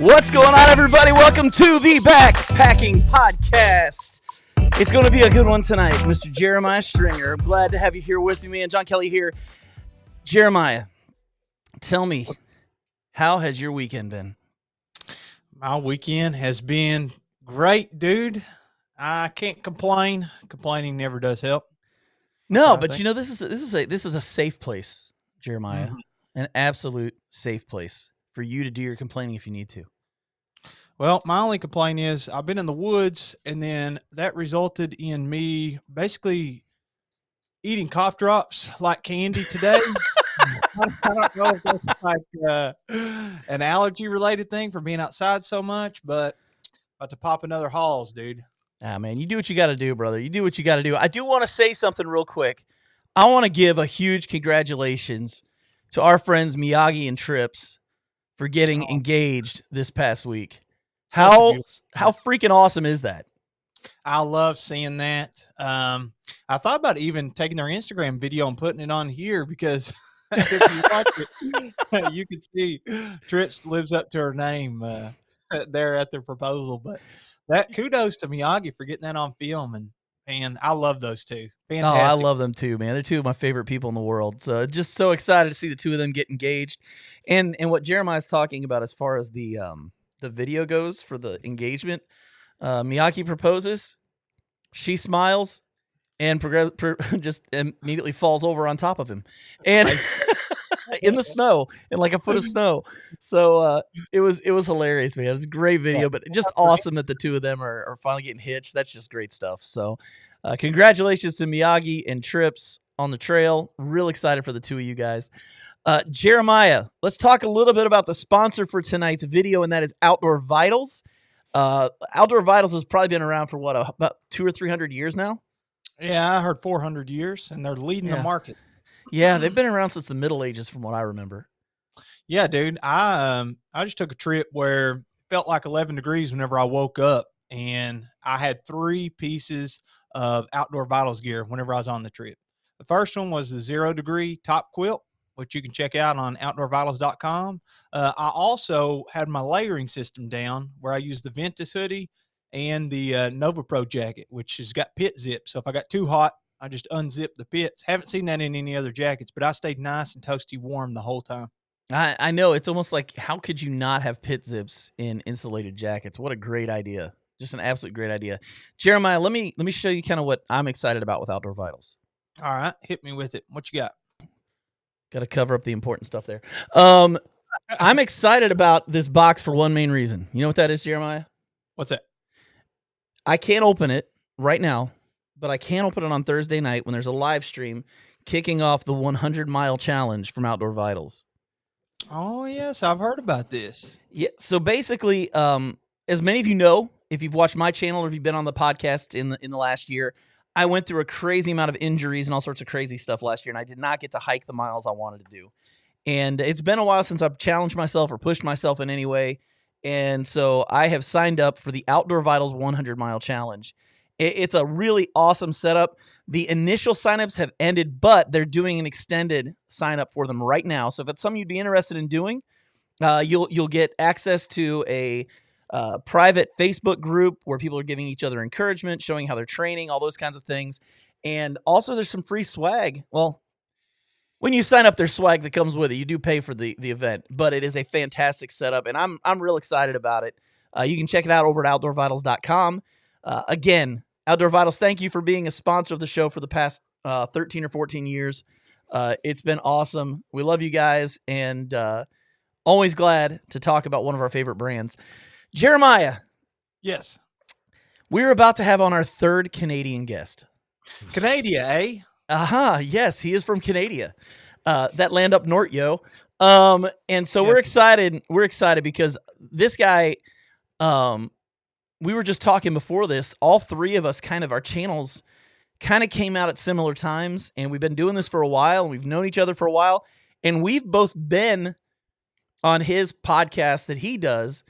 What's going on, everybody? Welcome to the Backpacking Podcast. It's going to be a good one tonight, Mr. Jeremiah Stringer. I'm glad to have you here with me, man. John Kelly here. Jeremiah, tell me, how has your weekend been? My weekend has been great, dude. I can't complain. Complaining never does help. No, but you know, this is a safe place, Jeremiah. Mm-hmm. An absolute safe place for you to do your complaining if you need to. Well, my only complaint is I've been in the woods, and then that resulted in me basically eating cough drops like candy today. I don't know if that's like an allergy-related thing for being outside so much, but about to pop another Halls, dude. Ah, man, you do what you got to do, brother. You do what you got to do. I do want to say something real quick. I want to give a huge congratulations to our friends Miyagi and Trips for getting engaged this past week. How freaking awesome is that? I love seeing that. I thought about even taking their Instagram video and putting it on here because if you watch it, you can see Trips lives up to her name there at their proposal. But that kudos to Miyagi for getting that on film, and I love those two. Fantastic. Oh, I love them too, man. They're two of my favorite people in the world. So just so excited to see the two of them get engaged. And what Jeremiah's talking about as far as the video goes for the engagement, Miyagi proposes, she smiles, and just immediately falls over on top of him, and in the snow, in like a foot of snow. So it was hilarious, man. It was a great video, but just awesome that the two of them are finally getting hitched. That's just great stuff. So congratulations to Miyagi and Trips on the trail. Real excited for the two of you guys. Jeremiah, let's talk a little bit about the sponsor for tonight's video, and that is Outdoor Vitals. Outdoor Vitals has probably been around for about 200 or 300 years now. Yeah, I heard 400 years, and they're leading the market. Yeah, they've been around since the Middle Ages, from what I remember. Yeah, dude. I just took a trip where it felt like 11 degrees whenever I woke up, and I had 3 pieces of Outdoor Vitals gear whenever I was on the trip. The first one was the 0 degree top quilt, which you can check out on outdoorvitals.com. I also had my layering system down where I used the Ventus hoodie and the Nova Pro jacket, which has got pit zip. So if I got too hot, I just unzip the pits. Haven't seen that in any other jackets, but I stayed nice and toasty warm the whole time. I know. It's almost like, how could you not have pit zips in insulated jackets? What a great idea. Just an absolute great idea. Jeremiah, let me show you kind of what I'm excited about with Outdoor Vitals. All right. Hit me with it. What you got? Got to cover up the important stuff there. I'm excited about this box for one main reason. You know what that is, Jeremiah? What's that? I can't open it right now, but I can open it on Thursday night when there's a live stream kicking off the 100-mile challenge from Outdoor Vitals. Oh, yes. I've heard about this. Yeah. So basically, as many of you know, if you've watched my channel or if you've been on the podcast in the last year, I went through a crazy amount of injuries and all sorts of crazy stuff last year, and I did not get to hike the miles I wanted to do. And it's been a while since I've challenged myself or pushed myself in any way, and so I have signed up for the Outdoor Vitals 100-mile challenge. It's a really awesome setup. The initial signups have ended, but they're doing an extended sign-up for them right now. So if it's something you'd be interested in doing, you'll get access to a private Facebook group where people are giving each other encouragement, showing how they're training, all those kinds of things. And also there's some free swag. Well, when you sign up, there's swag that comes with it. You do pay for the event, but it is a fantastic setup, and I'm real excited about it. You can check it out over at outdoorvitals.com. Again, Outdoor Vitals, thank you for being a sponsor of the show for the past 13 or 14 years. It's been awesome. We love you guys, and always glad to talk about one of our favorite brands. Jeremiah. Yes. We're about to have on our third Canadian guest. Canada, eh? Yes, he is from Canada. That land up north, yo. And so we're excited. We're excited because this guy, we were just talking before this, all three of us our channels kind of came out at similar times, and we've been doing this for a while, and we've known each other for a while, and we've both been on his podcast that he does,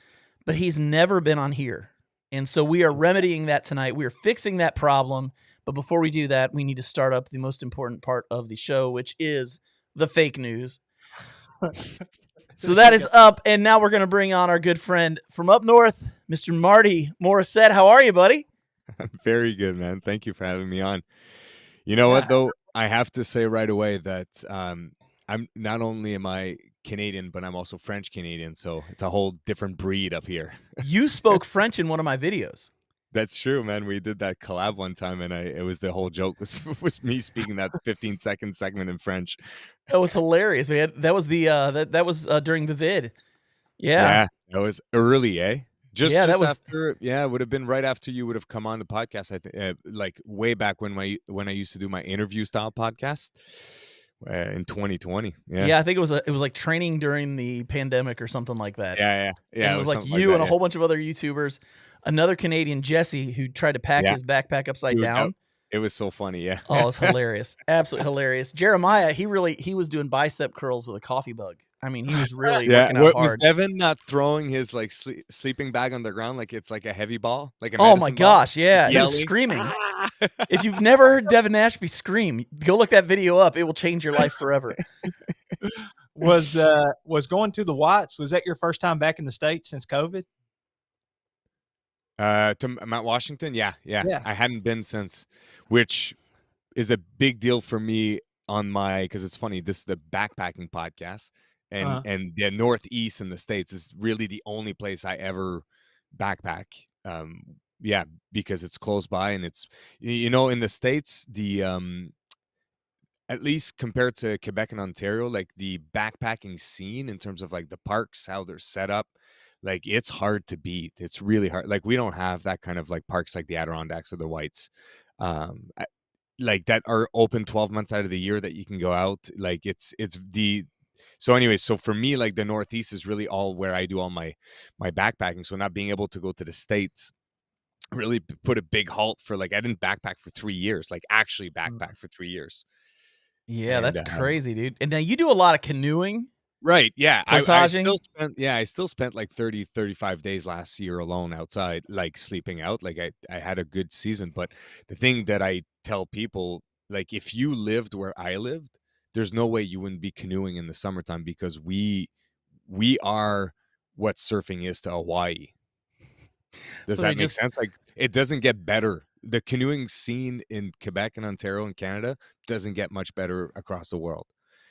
but he's never been on here. And so we are remedying that tonight. We are fixing that problem. But before we do that, we need to start up the most important part of the show, which is the fake news. So that is up, and now we're going to bring on our good friend from up north, Mr. Marty Morissette. How are you, buddy? I'm very good, man. Thank you for having me on. You know what, though? I have to say right away that I'm not only am I Canadian, but I'm also French Canadian, so it's a whole different breed up here. You spoke French in one of my videos. That's true, man. We did that collab one time, and it was the whole joke was me speaking that 15-second segment in French. That was hilarious. That was the that was during the vid. Yeah, that was early, eh? Just was after, it would have been right after you would have come on the podcast. I think, like way back when I used to do my interview style podcast in 2020. Yeah, I think it was like training during the pandemic or something like that. Yeah. And it was like you and a whole bunch of other YouTubers, another Canadian, Jesse, who tried to pack his backpack upside down. It was so funny, yeah. Oh, it's hilarious, absolutely hilarious. Jeremiah, he was doing bicep curls with a coffee mug. I mean, he was really working out hard. Was Devin not throwing his like sleeping bag on the ground like it's like a heavy ball, like a oh my gosh, ball? Yeah, he was screaming. If you've never heard Devin Ashby scream, go look that video up. It will change your life forever. Was going to the Whites, was that your first time back in the States since COVID? To Mount Washington, yeah. I hadn't been since, which is a big deal for me because it's funny. This is the backpacking podcast, and the Northeast in the States is really the only place I ever backpack. Because it's close by, and it's in the States, the at least compared to Quebec and Ontario, like the backpacking scene in terms of like the parks, how they're set up. Like it's hard to beat. It's really hard. Like we don't have that kind of like parks like the Adirondacks or the Whites, like that are open 12 months out of the year that you can go out. Like so anyway, so for me, like the Northeast is really all where I do all my backpacking. So not being able to go to the States really put a big halt for like, I didn't backpack for 3 years, like actually backpack for 3 years. Yeah, that's crazy, dude. And now you do a lot of canoeing. Right. Yeah. I still spent like 30, 35 days last year alone outside, like sleeping out. Like I had a good season. But the thing that I tell people, like if you lived where I lived, there's no way you wouldn't be canoeing in the summertime, because we are what surfing is to Hawaii. Does that make sense? Like it doesn't get better. The canoeing scene in Quebec and Ontario and Canada doesn't get much better across the world.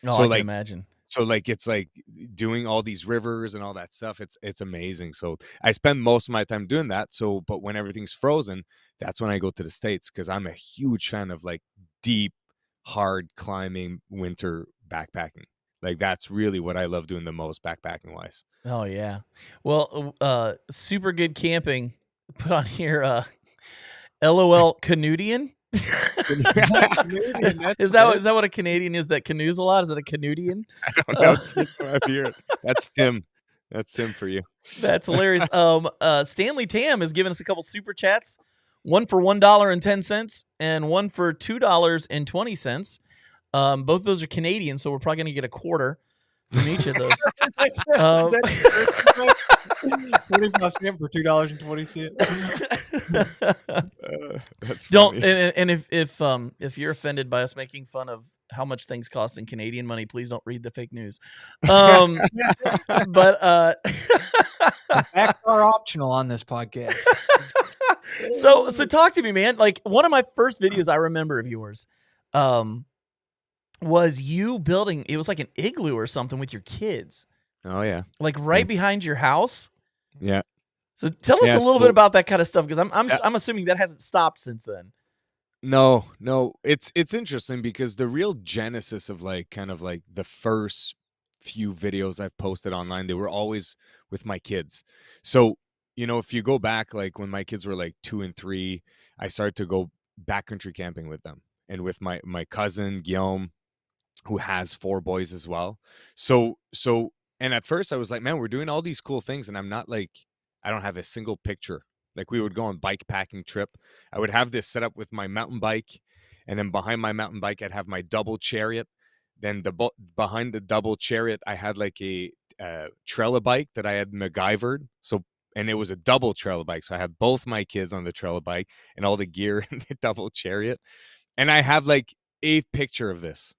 Oh, so I can imagine. So like it's like doing all these rivers and all that stuff. It's amazing. So I spend most of my time doing that. So, but when everything's frozen, that's when I go to the States, because I'm a huge fan of like deep, hard climbing winter backpacking. Like that's really what I love doing the most backpacking wise. Oh yeah. Well, super good camping. Put on here, LOL Canadian. Is that what a Canadian is that canoes a lot? Is it a Canadian? I don't know. That's Tim. That's Tim for you. That's hilarious. Stanley Tam has given us a couple super chats. One for $1.10 and one for $2.20. Both of those are Canadian, so we're probably gonna get a quarter from each of those. 25 cents for $2.20. That's don't funny. and if you're offended by us making fun of how much things cost in Canadian money, please don't read the fake news. But facts are optional on this podcast. So talk to me, man. Like one of my first videos I remember of yours, was you building. It was like an igloo or something with your kids. Oh yeah, like right behind your house. Yeah. So tell us a little bit about that kind of stuff, because I'm assuming that hasn't stopped since then. No, it's interesting, because the real genesis of like kind of like the first few videos I've posted online, they were always with my kids. So if you go back, like when my kids were like 2 and 3, I started to go backcountry camping with them, and with my cousin Guillaume, who has 4 boys as well. So and at first I was like, man, we're doing all these cool things, and I'm not like, I don't have a single picture. Like we would go on bike packing trip. I would have this set up with my mountain bike, and then behind my mountain bike, I'd have my double chariot. Then behind the double chariot, I had like a trailer bike that I had MacGyvered. And it was a double trailer bike. So I had both my kids on the trailer bike and all the gear in the double chariot. And I have like a picture of this.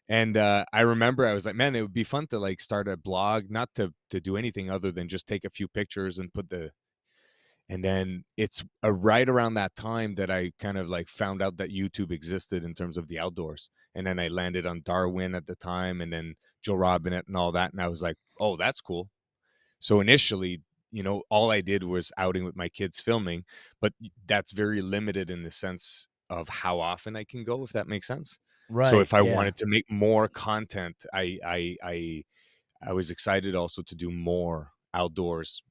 And I remember I was like, man, it would be fun to like start a blog, not to do anything other than just take a few pictures and put the. And then it's right around that time that I kind of like found out that YouTube existed in terms of the outdoors. And then I landed on Darwin at the time, and then Joe Robinet and all that. And I was like, oh, that's cool. So initially, all I did was outing with my kids filming, but that's very limited in the sense of how often I can go, if that makes sense. Right. So if I wanted to make more content, I was excited also to do more outdoors,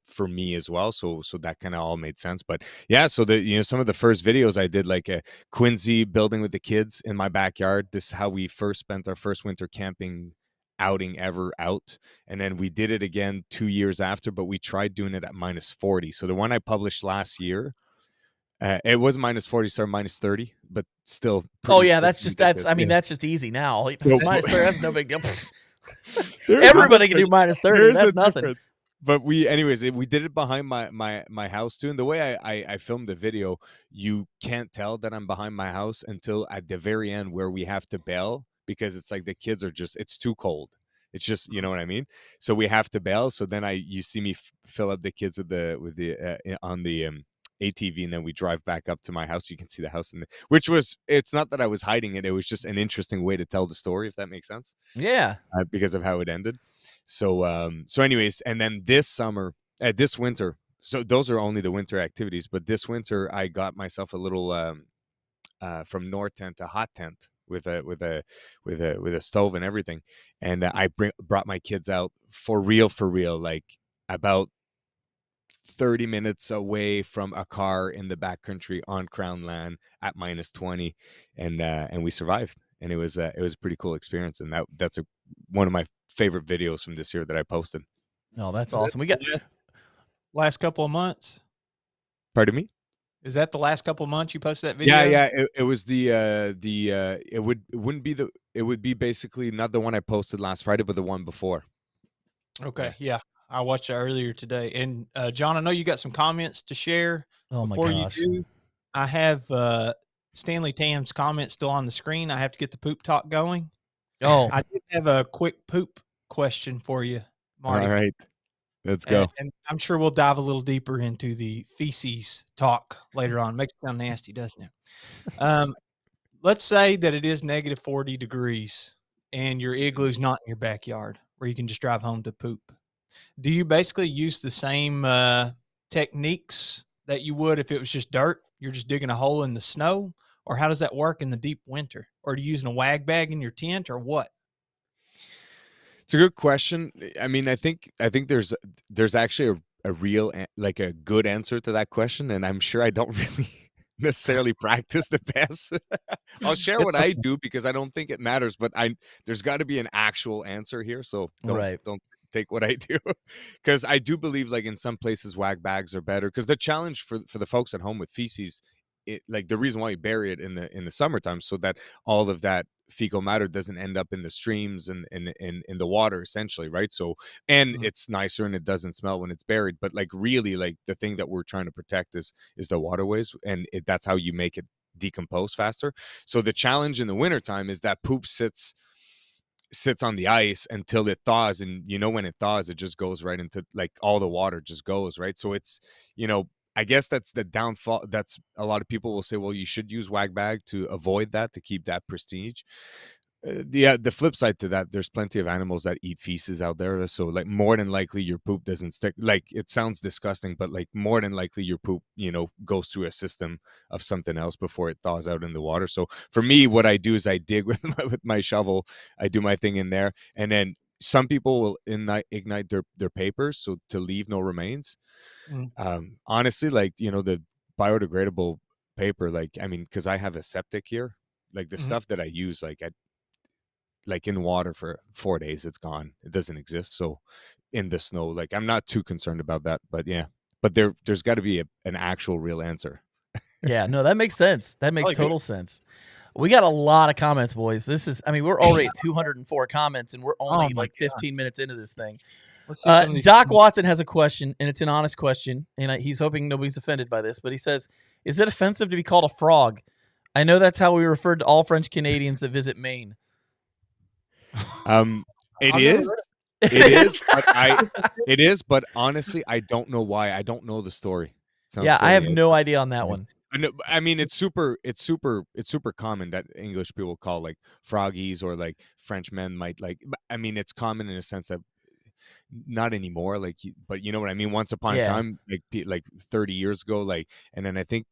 for me as well. So that kind of all made sense. But yeah, so some of the first videos I did, like a Quincy building with the kids in my backyard. This is how we first spent our first winter camping outing ever out. And then we did it again 2 years after, but we tried doing it at -40. So the one I published last year, it was -40, so -30, but still. Oh yeah, that's just easy now. It's -30, that's no big deal. Everybody can do -30. That's nothing. Difference. But we did it behind my house too. And the way I filmed the video, you can't tell that I'm behind my house until at the very end where we have to bail, because it's like the kids are it's too cold. It's just, you know what I mean? So we have to bail. So then you see me fill up the kids on the ATV, and then we drive back up to my house. You can see the house it's not that I was hiding it. It was just an interesting way to tell the story, if that makes sense. Yeah. Because of how it ended. So anyways, and then this winter, so those are only the winter activities, but this winter I got myself a little from North tent, a hot tent with a stove and everything. And I brought my kids out for real, like about 30 minutes away from a car in the backcountry on Crown land at -20, and we survived. And it was a pretty cool experience. And that's one of my favorite videos from this year that I posted. Oh, that's awesome. We got last couple of months. Pardon me? Is that the last couple of months you posted that video? Yeah. It was it would be basically not the one I posted last Friday, but the one before. Okay. Yeah. I watched that earlier today. And John, I know you got some comments to share. Oh my gosh. You do, I have Stanley Tam's comments still on the screen. I have to get the poop talk going. Oh, I did have a quick poop question for you, Marty. All right. Let's go. And I'm sure we'll dive a little deeper into the feces talk later on. Makes it sound nasty, doesn't it? Let's say that it is -40 degrees and your igloo's not in your backyard where you can just drive home to poop. Do you basically use the same techniques that you would if it was just dirt? You're just digging a hole in the snow? Or how does that work in the deep winter? Or are you using a wag bag in your tent, or what? It's a good question. I mean, I think there's actually a real, like a good answer to that question. And I'm sure I don't really necessarily practice the best. I'll share what I do because I don't think it matters, but there's got to be an actual answer here. So don't take what I do, because I do believe like in some places wag bags are better, because the challenge for the folks at home with feces, like the reason why you bury it in the summertime so that all of that fecal matter doesn't end up in the streams and in the water, essentially, right? So it's nicer and it doesn't smell when it's buried, but like really like the thing that we're trying to protect is the waterways, and that's how you make it decompose faster. So the challenge in the wintertime is that poop sits on the ice until it thaws, and when it thaws it just goes right into, like, all the water just goes right. So it's, I guess that's the downfall. That's a lot of people will say, well, you should use wag bag to avoid that, to keep that prestige. The flip side to that, there's plenty of animals that eat feces out there. So like more than likely your poop doesn't stick. Like, it sounds disgusting, but like more than likely your poop, goes through a system of something else before it thaws out in the water. So for me, what I do is I dig with my shovel. I do my thing in there, and then some people will ignite their papers, so to leave no remains. Honestly, like, the biodegradable paper, like, I mean, because I have a septic here, like the stuff that I use, like in water for 4 days, it's gone. It doesn't exist. So in the snow, like, I'm not too concerned about that. But yeah, but there's got to be an actual real answer. Yeah, no, that makes sense. That makes total sense. We got a lot of comments, boys. We're already at 204 comments, and we're only 15 minutes into this thing. Doc Watson has a question, and it's an honest question, and he's hoping nobody's offended by this, but he says, is it offensive to be called a frog? I know that's how we referred to all French Canadians that visit Maine. It I've never is. heard It is, but honestly, I don't know why. I don't know the story. Sounds Yeah, I have silly. no idea on that one. I mean, it's super common that English people call like froggies or like Frenchmen might like. I mean, it's common in a sense that not anymore. Like, but you know what I mean. Once upon a time, like 30 years ago, like, and then I think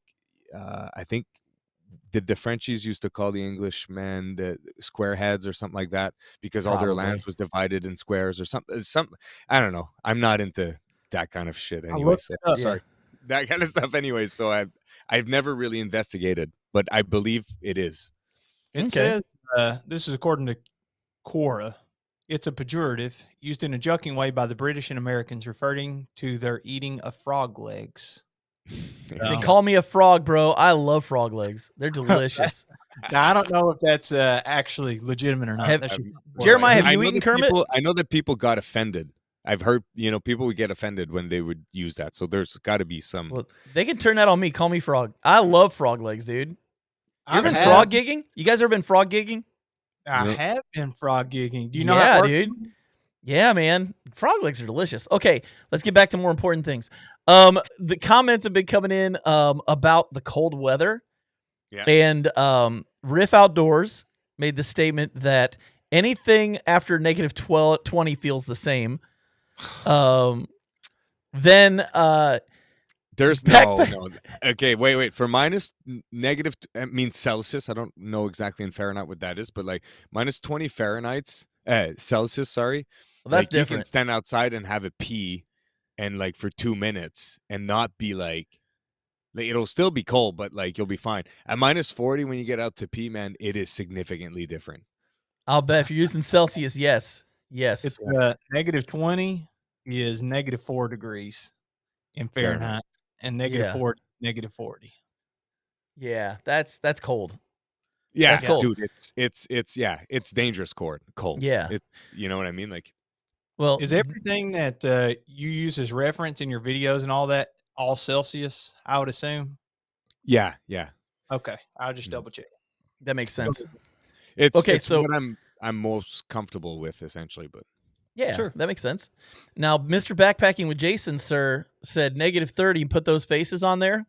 did the Frenchies used to call the Englishmen the squareheads or something like that because all their lands was divided in squares or something. I don't know. I'm not into that kind of shit anyway. So sorry, that kind of stuff anyway. So I've never really investigated, but I believe it is. It says this is according to Quora. It's a pejorative used in a joking way by the British and Americans, referring to their eating of frog legs. They call me a frog, bro. I love frog legs. They're delicious. Now, I don't know if that's actually legitimate or not. Jeremiah, have you eaten Kermit? I know that people got offended. I've heard, people would get offended when they would use that. So there's got to be some. Well, they can turn that on me. Call me frog. I love frog legs, dude. You ever been frog gigging? You guys ever been frog gigging? I have been frog gigging. Do you know how that works? Dude. Yeah, man. Frog legs are delicious. Okay, let's get back to more important things. The comments have been coming in about the cold weather. Yeah. And Riff Outdoors made the statement that anything after negative 20 feels the same. Then there's no. Okay, wait. For negative, I mean Celsius. I don't know exactly in Fahrenheit what that is, but like minus 20 Fahrenheit, Celsius. Sorry. Well, that's like, different. You can stand outside and have a pee, and like for 2 minutes, and not be like it'll still be cold, but like you'll be fine. At minus 40, when you get out to pee, man, it is significantly different. I'll bet if you're using Celsius, yes. It's negative 20 is negative 4 degrees in Fahrenheit, and negative 40, negative 40. Yeah, that's cold. Yeah, that's cold. Dude, it's dangerous cold. Yeah. It's, you know what I mean? Like, well, is everything that you use as reference in your videos and all that all Celsius, I would assume? Yeah. Okay, I'll just double check. That makes sense. It's so what I'm most comfortable with, essentially, but yeah, sure. That makes sense. Now, Mr. Backpacking with Jason, sir, said negative 30 and put those faces on there.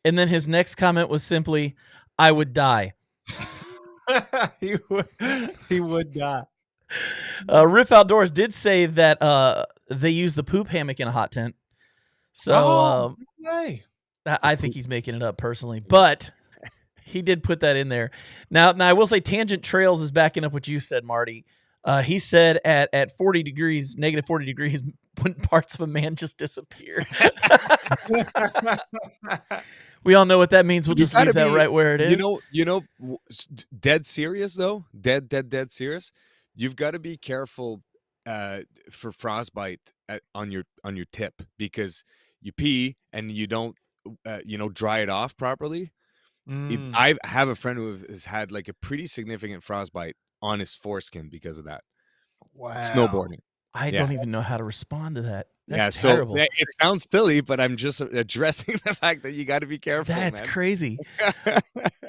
And then his next comment was simply, I would die. He would die. Riff Outdoors did say that they use the poop hammock in a hot tent. So I think he's making it up personally, but he did put that in there. Now I will say Tangent Trails is backing up what you said, Marty. He said at 40 degrees, negative 40 degrees, when parts of a man just disappear. We all know what that means. We'll just leave that right where it is. Dead serious though. Dead serious. You've got to be careful for frostbite on your tip, because you pee and you don't dry it off properly. I have a friend who has had like a pretty significant frostbite on his foreskin because of that. Wow. Snowboarding. I don't even know how to respond to that. That's terrible. So it sounds silly, but I'm just addressing the fact that you got to be careful. That's crazy,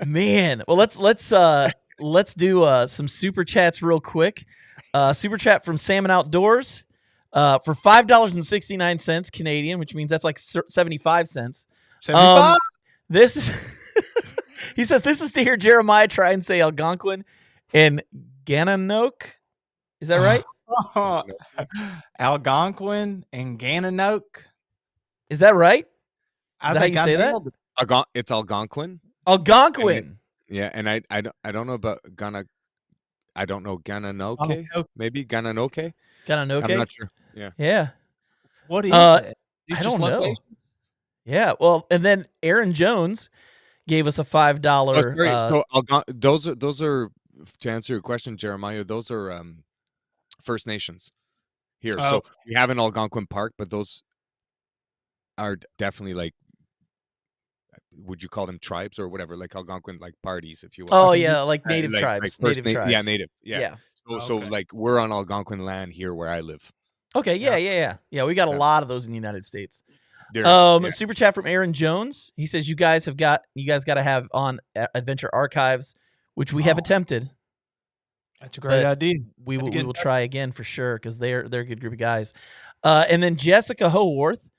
man. Well, let's do some super chats real quick. Super chat from Salmon Outdoors for $5.69 Canadian, which means that's like 75 cents. 75? This is he says this is to hear Jeremiah try and say Algonquin and Gananoque. Is that right? Algonquin and Gananoque. Is that right? I think how you say that? It's Algonquin. Algonquin. And I don't know about Ghana. I don't know Gananoque. Maybe Gananoque. Gananoque. I'm not sure. Yeah. What is it? I don't know. Yeah. Well, and then Aaron Jones gave us a $5. So those are to answer your question, Jeremiah. Those are First Nations here. So we have an Algonquin Park, but those are definitely like, would you call them tribes or whatever, like Algonquin, like parties, if you will. Oh yeah, like native tribes. Like native tribes. Yeah, native. Yeah. So like we're on Algonquin land here where I live. Okay. Yeah. We got a lot of those in the United States. Super chat from Aaron Jones. He says you guys got to have on Adventure Archives, which we have attempted. That's a great idea. We will try again for sure because they're a good group of guys. And then Jessica Howarth,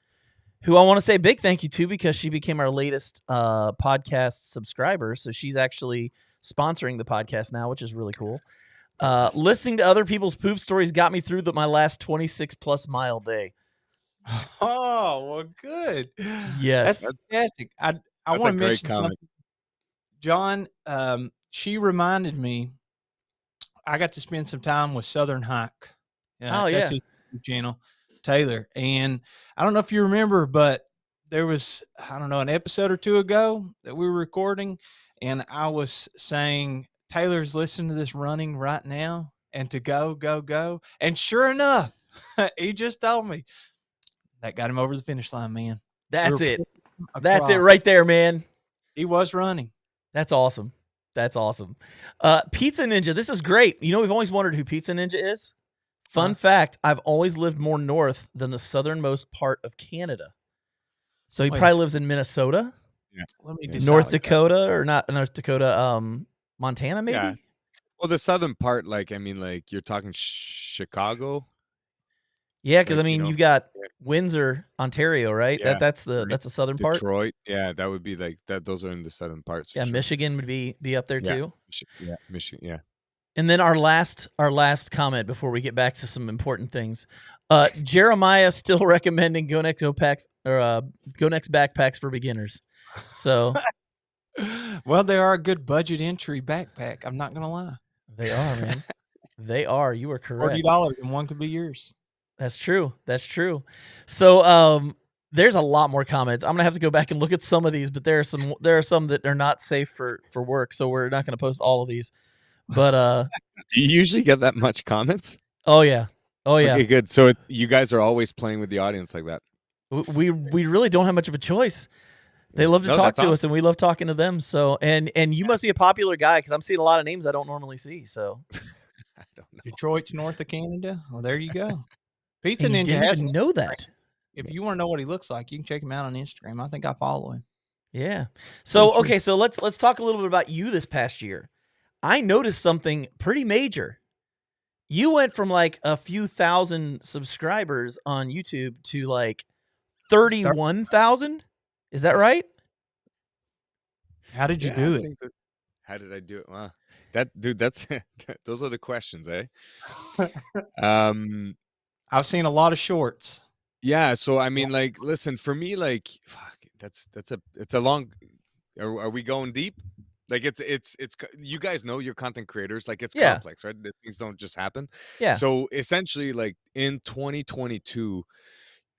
who I want to say a big thank you to because she became our latest podcast subscriber. So she's actually sponsoring the podcast now, which is really cool. Listening to other people's poop stories got me through my last 26+ mile day. Oh, well, good. Yes. That's fantastic. I want to mention something. John, she reminded me, I got to spend some time with Southern Hike. That's his YouTube channel, Taylor. And I don't know if you remember, but there was, I don't know, an episode or two ago that we were recording, and I was saying, Taylor's listening to this running right now and to go, go, go. And sure enough, he just told me that got him over the finish line, man. That's it. That's it right there, man. He was running. That's awesome. That's awesome. Pizza Ninja, this is great. You know, we've always wondered who Pizza Ninja is. Fun fact, I've always lived more north than the southernmost part of Canada. So he probably lives in Minnesota. Yeah. Let me North Dakota or not North Dakota, Montana maybe? Yeah. Well, the southern part, like, I mean, like, you're talking Chicago. Yeah, because I mean, you've got Windsor, Ontario, right? Yeah. That's the southern part. Detroit, yeah, that would be like that. Those are in the southern parts. Yeah, sure. Michigan would be up there too. Yeah, Michigan. Yeah. And then our last comment before we get back to some important things. Jeremiah still recommending Go Next backpacks for beginners. So, well, they are a good budget entry backpack. I'm not gonna lie. They are, man. They are. You are correct. $40 and one could be yours. That's true. That's true. So there's a lot more comments. I'm gonna have to go back and look at some of these, but there are some that are not safe for work, so we're not gonna post all of these. But do you usually get that much comments? Oh yeah. Okay, good. So you guys are always playing with the audience like that. We really don't have much of a choice. They love to talk to us, and we love talking to them. So and you must be a popular guy because I'm seeing a lot of names I don't normally see. So I don't know. Detroit's north of Canada. Well, there you go. Pizza and Ninja didn't even know that. If you want to know what he looks like, you can check him out on Instagram. I think I follow him. Yeah. So okay, so let's talk a little bit about you this past year. I noticed something pretty major. You went from like a few thousand subscribers on YouTube to like 31,000. Is that right? How did you do it? How did I do it? Wow. That's those are the questions, eh? I've seen a lot of shorts. Yeah, so I mean, like, listen, for me, like, fuck, it's a long. Are we going deep? Like, it's you guys know you're content creators. Like, it's complex, right? Things don't just happen. Yeah. So essentially, like in 2022,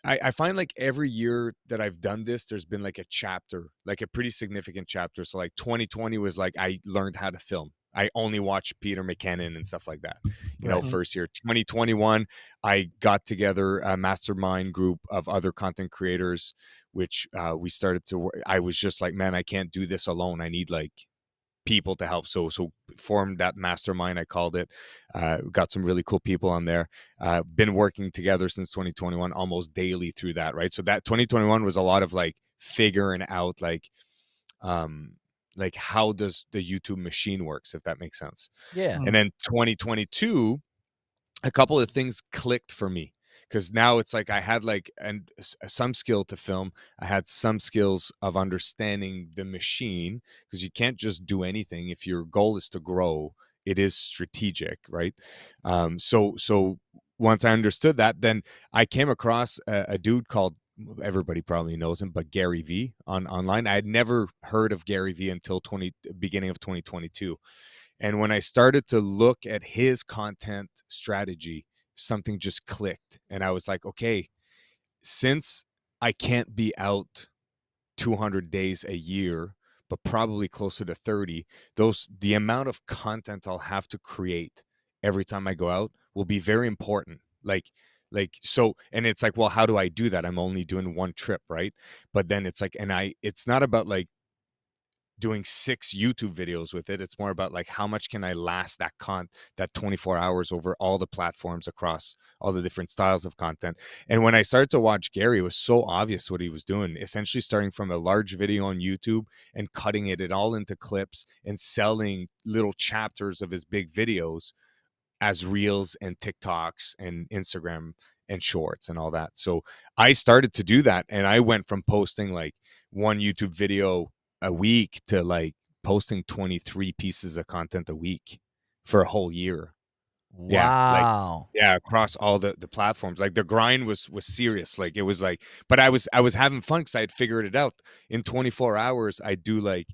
I find like every year that I've done this, there's been like a chapter, like a pretty significant chapter. So like 2020 was like I learned how to film. I only watched Peter McKinnon and stuff like that, you know, first year. 2021, I got together a mastermind group of other content creators, which we started to work. I was just like, man, I can't do this alone. I need like people to help. So formed that mastermind, I called it. Got some really cool people on there. Been working together since 2021, almost daily through that, right? So that 2021 was a lot of like figuring out like how does the YouTube machine works, if that makes sense. Yeah. And then 2022, a couple of things clicked for me because now it's like I had like some skill to film. I had some skills of understanding the machine because you can't just do anything. If your goal is to grow, it is strategic, right? So once I understood that, then I came across a dude called, everybody probably knows him, but Gary V online. I had never heard of Gary V until beginning of 2022. And when I started to look at his content strategy, something just clicked. And I was like, okay, since I can't be out 200 days a year, but probably closer to 30, the amount of content I'll have to create every time I go out will be very important. So, and it's like, well, how do I do that? I'm only doing one trip, right? But then it's like, it's not about like doing 6 YouTube videos with it. It's more about like, how much can I last that 24 hours over all the platforms across all the different styles of content. And when I started to watch Gary, it was so obvious what he was doing, essentially starting from a large video on YouTube and cutting it all into clips and selling little chapters of his big videos as reels and TikToks and Instagram and shorts and all that. So I started to do that, and I went from posting like one YouTube video a week to like posting 23 pieces of content a week for a whole year. Wow. Yeah, across all the platforms. Like the grind was serious. Like it was like, but I was having fun because I had figured it out. In 24 hours, I do like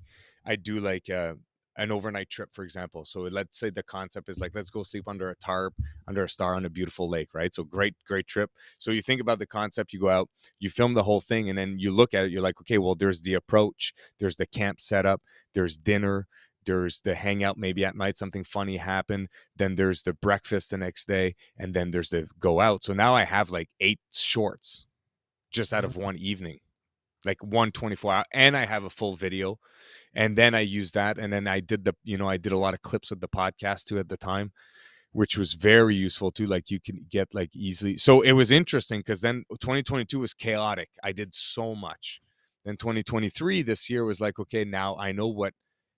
an overnight trip, for example. So let's say the concept is like, let's go sleep under a tarp, under a star on a beautiful lake, right? So great trip. So you think about the concept, you go out, you film the whole thing, and then you look at it, you're like, okay, well, there's the approach, there's the camp setup, there's dinner, there's the hangout, maybe at night something funny happened, then there's the breakfast the next day, and then there's the go out. So now I have like 8 shorts just out of one evening, like 124 hour, and I have a full video, and then I use that, and then I did I did a lot of clips of the podcast too at the time, which was very useful too. Like you can get like easily. So it was interesting because then 2022 was chaotic. I did so much. Then 2023, this year, was like, okay, now I know what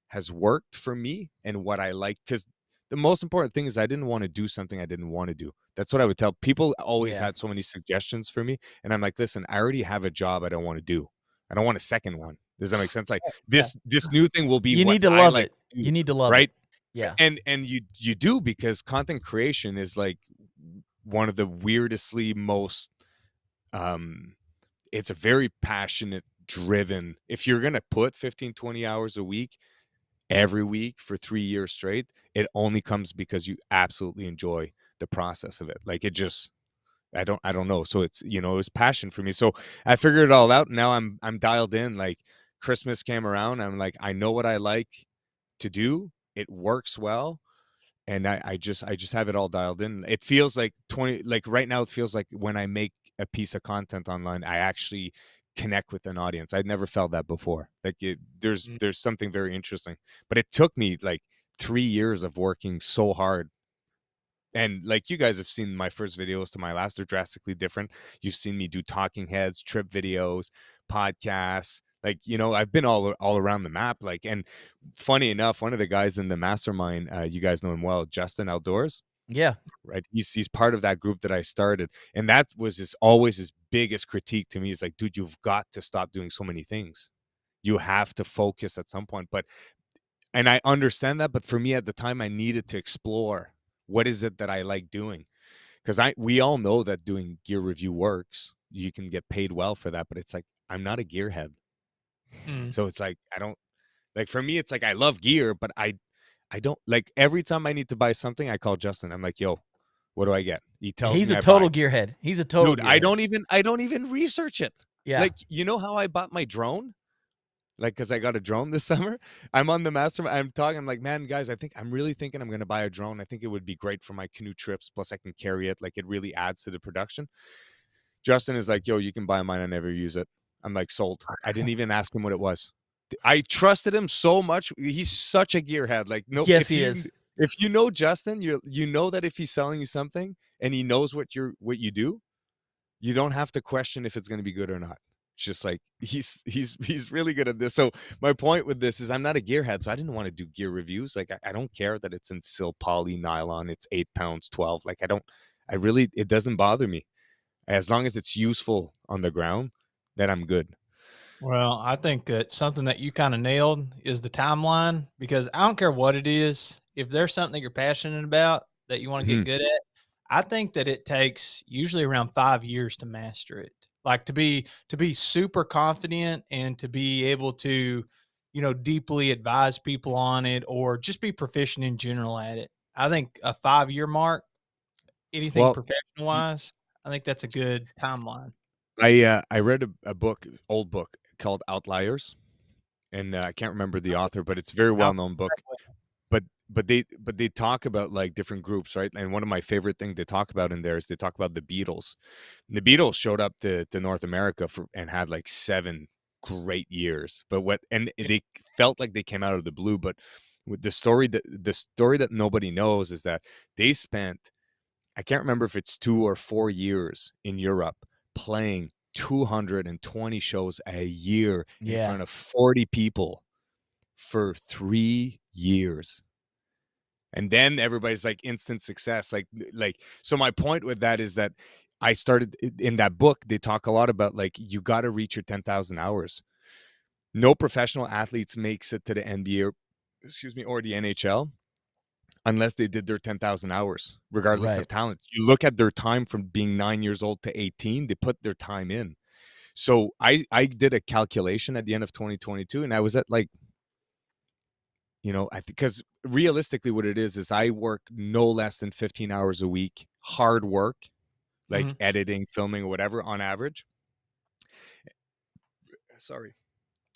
has worked for me and what I like. Because the most important thing is I didn't want to do something I didn't want to do. That's what I would tell people. Always had so many suggestions for me, and I'm like, listen, I already have a job I don't want to do. I don't want a second one. Does that make sense? Like this new thing will be You what need to I love like it. to do, You need to love right? it. Yeah. And you do, because content creation is like one of the weirdestly most it's a very passionate, driven. If you're going to put 15-20 hours a week every week for 3 years straight, it only comes because you absolutely enjoy the process of it. Like it just I don't know. So it's, it was passion for me. So I figured it all out. Now I'm dialed in. Like Christmas came around, I'm like, I know what I like to do. It works well. And I just have it all dialed in. It feels like right now, it feels like when I make a piece of content online, I actually connect with an audience. I'd never felt that before. Like there's something very interesting, but it took me like 3 years of working so hard. And like you guys have seen my first videos to my last, they're drastically different. You've seen me do talking heads, trip videos, podcasts. Like, I've been all around the map. Like, and funny enough, one of the guys in the mastermind, you guys know him well, Justin Outdoors. Yeah. Right. He's part of that group that I started. And that was always his biggest critique to me, is like, dude, you've got to stop doing so many things. You have to focus at some point. And I understand that. But for me at the time, I needed to explore what is it that I like doing. Because we all know that doing gear review works. You can get paid well for that. But it's like, I'm not a gearhead. So it's like, I don't like, for me, it's like, I love gear, but I don't like, every time I need to buy something, I call Justin. I'm like, yo, what do I get? He tells He's me a I total buy. gearhead. He's a total Dude, gearhead. I don't even research it. Yeah. Like, you know how I bought my drone? Like, because I got a drone this summer. I'm on the mastermind. I'm talking. I'm like, man, guys, I'm really thinking I'm going to buy a drone. I think it would be great for my canoe trips. Plus, I can carry it. Like, it really adds to the production. Justin is like, yo, you can buy mine. I never use it. I'm like, sold. I didn't even ask him what it was. I trusted him so much. He's such a gearhead. Like, no, yes, he is. If you know Justin, you know that if he's selling you something and he knows what you do, you don't have to question if it's going to be good or not. It's just like he's really good at this. So my point with this is, I'm not a gearhead, so I didn't want to do gear reviews. Like I don't care that it's in sil poly nylon, it's 8 pounds 12. Like it doesn't bother me as long as it's useful on the ground. Then I'm good. Well, I think that something that you kind of nailed is the timeline, because I don't care what it is. If there's something that you're passionate about that you want to get good at, I think that it takes usually around 5 years to master it. Like to be super confident and to be able to, deeply advise people on it, or just be proficient in general at it. I think a 5-year mark, anything Well, professional wise, I think that's a good timeline. I read a book, old book called Outliers, and I can't remember the author, but it's a very well known book. But they talk about like different groups, right? And one of my favorite things they talk about in there is they talk about the Beatles. And the Beatles showed up to North America and had like 7 great years. But they felt like they came out of the blue. But with the story that nobody knows is that they spent, I can't remember if it's 2 or 4 years in Europe playing 220 shows a year in front of 40 people for 3 years. And then everybody's like instant success. Like, so my point with that is that I started in that book. They talk a lot about like, you got to reach your 10,000 hours. No professional athletes makes it to the NBA or the NHL unless they did their 10,000 hours, regardless of talent. You look at their time from being 9 years old to 18, they put their time in. So I did a calculation at the end of 2022, and I was at like, because realistically what it is I work no less than 15 hours a week, hard work, like editing, filming, or whatever on average. Sorry.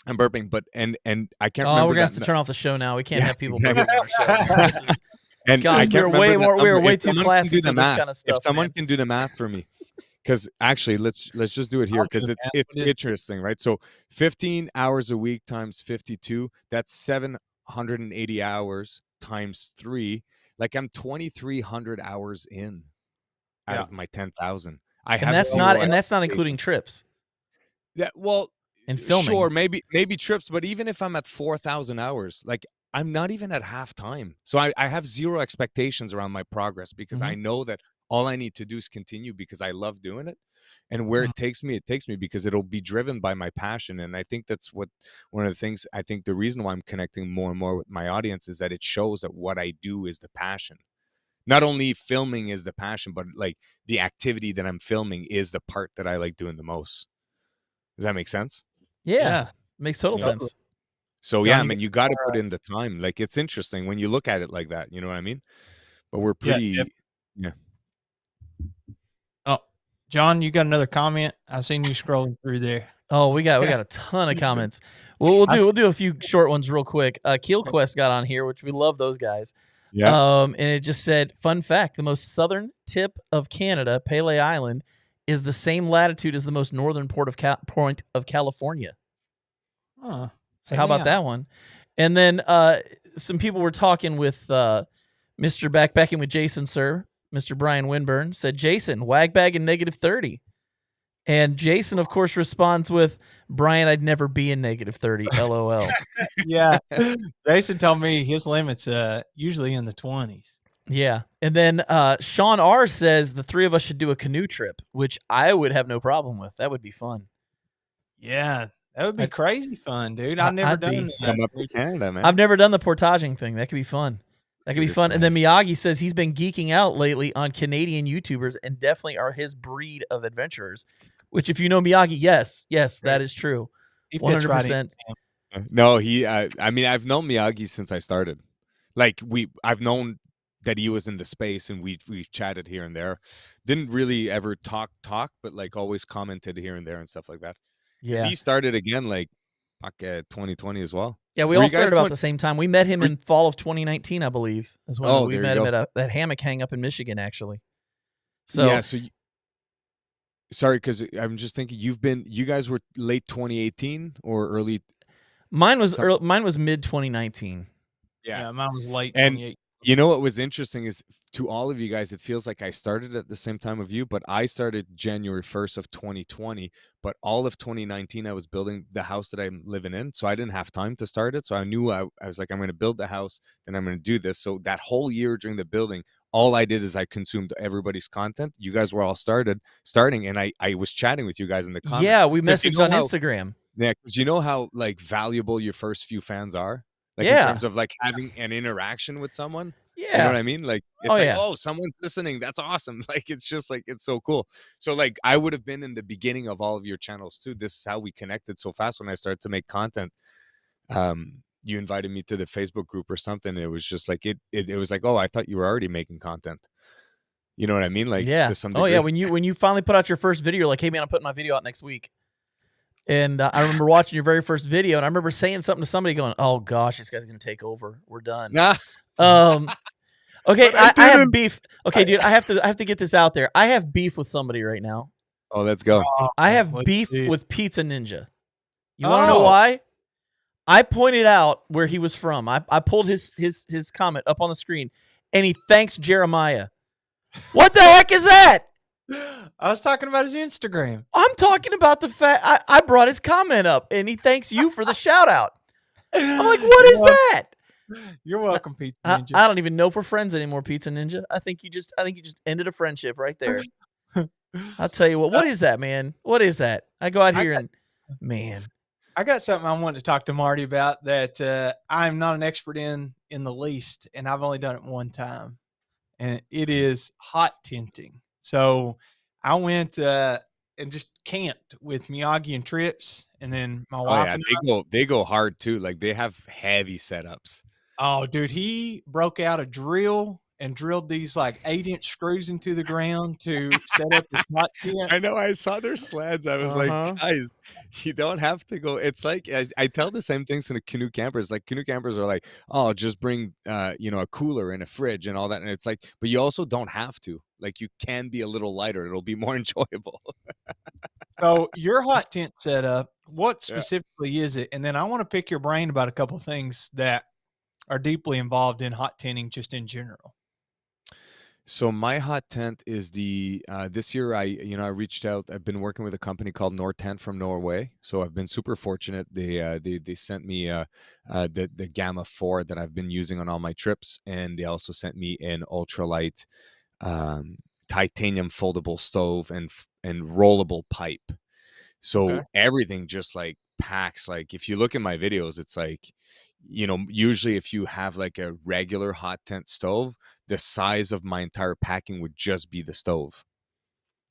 I'm burping, but and I can't remember. We're gonna have to turn off the show now. We can't have people burping on our show. This is, and God, we're way too classy for this kind of stuff. If someone can do the math for me, because actually, let's just do it here because it's interesting, right? So 15 hours a week times 52, that's 780 hours times 3. Like I'm 2,300 hours in out of my 10,000. And that's not including trips. Yeah, well. And filming. Sure, maybe trips, but even if I'm at 4,000 hours, like I'm not even at half time. So I have zero expectations around my progress because I know that all I need to do is continue because I love doing it. And where it takes me because it'll be driven by my passion. And I think that's one of the things, I think the reason why I'm connecting more and more with my audience is that it shows that what I do is the passion. Not only filming is the passion, but like the activity that I'm filming is the part that I like doing the most. Does that make sense? Yeah. Makes total sense. So yeah, I mean, you got to put in the time. Like it's interesting when you look at it like that. You know what I mean? But we're pretty. Yeah. Oh, John, you got another comment? I seen you scrolling through there. Oh, we got a ton of comments. We'll do a few short ones real quick. Keel Quest got on here, which we love those guys. Yeah. And it just said, fun fact: the most southern tip of Canada, Pele Island, is the same latitude as the most northern point of California. Huh. So how about that one? And then some people were talking with Mr. Backpacking with Jason, sir. Mr. Brian Winburn said, Jason, wag bag in -30. And Jason, of course, responds with, Brian, I'd never be in -30, LOL. Yeah. Jason told me his limit's usually in the 20s. Yeah. And then Sean R. says the three of us should do a canoe trip, which I would have no problem with. That would be fun. Yeah. That would be crazy fun, dude. I've never done that. Come up to Canada, man. I've never done the portaging thing. That could be fun. That could be fun. Nice. And then Miyagi says he's been geeking out lately on Canadian YouTubers and definitely are his breed of adventurers, which if you know Miyagi, yes, that is true. 100%. No, I mean, I've known Miyagi since I started. Like I've known that he was in the space and we've chatted here and there. Didn't really ever talk, but like always commented here and there and stuff like that. Yeah. He started again like back 2020 as well. Yeah, we all started about the same time. We met him in fall of 2019, I believe, is when we met him at that hammock hang up in Michigan, actually. So yeah, sorry, because I'm just thinking you guys were late 2018 or early. Mine was mid 2019. Yeah, mine was late 2018. You know what was interesting is to all of you guys, it feels like I started at the same time of you, but I started January 1st of 2020, but all of 2019, I was building the house that I'm living in. So I didn't have time to start it. So I knew I was like, I'm going to build the house, then I'm going to do this. So that whole year during the building, all I did is I consumed everybody's content. You guys were all starting and I was chatting with you guys in the comments. Yeah, we messaged on Instagram. Yeah, because you know how like valuable your first few fans are? Like in terms of like having an interaction with someone. Yeah. You know what I mean? Like it's oh, someone's listening. That's awesome. Like it's just like it's so cool. So like I would have been in the beginning of all of your channels too. This is how we connected so fast when I started to make content. You invited me to the Facebook group or something. It was just like it was like, oh, I thought you were already making content. You know what I mean? Like to some degree. Oh yeah, when you finally put out your first video, you're like, hey man, I'm putting my video out next week. And I remember watching your very first video, and I remember saying something to somebody going, oh, gosh, this guy's going to take over. We're done. Okay, I have beef. Okay, dude, I have to get this out there. I have beef with somebody right now. Oh, let's go. I have beef with Pizza Ninja. You want to know why? I pointed out where he was from. I pulled his comment up on the screen, and he thanks Jeremiah. What the heck is that? I was talking about his Instagram. I'm talking about the fact I brought his comment up, and he thanks you for the shout out. I'm like, what is that? You're welcome, Pizza I, Ninja. I don't even know if we're friends anymore, Pizza Ninja. I think you just ended a friendship right there. I'll tell you what is that, man? What is that? I go out here and man. I got something I want to talk to Marty about that I'm not an expert in the least, and I've only done it one time, and it is hot tenting. So I went and just camped with Miyagi and Trips, and then my wife and they go hard too. Like they have heavy setups. Oh, dude, he broke out a drill and drilled these like 8-inch screws into the ground to set up his hot tent. I know. I saw their sleds. I was like, guys, you don't have to go. It's like I tell the same things to the canoe campers. Like canoe campers are like, oh, just bring a cooler and a fridge and all that. And it's like, but you also don't have to. Like you can be a little lighter. It'll be more enjoyable. So your hot tent setup, what specifically is it? And then I want to pick your brain about a couple of things that are deeply involved in hot tenting just in general. So my hot tent is the this year I reached out. I've been working with a company called Nortent from Norway. So I've been super fortunate. They sent me the Gamma 4 that I've been using on all my trips, and they also sent me an ultralight titanium foldable stove and rollable pipe. So everything just like packs. Like if you look at my videos, it's like, usually if you have like a regular hot tent stove, the size of my entire packing would just be the stove.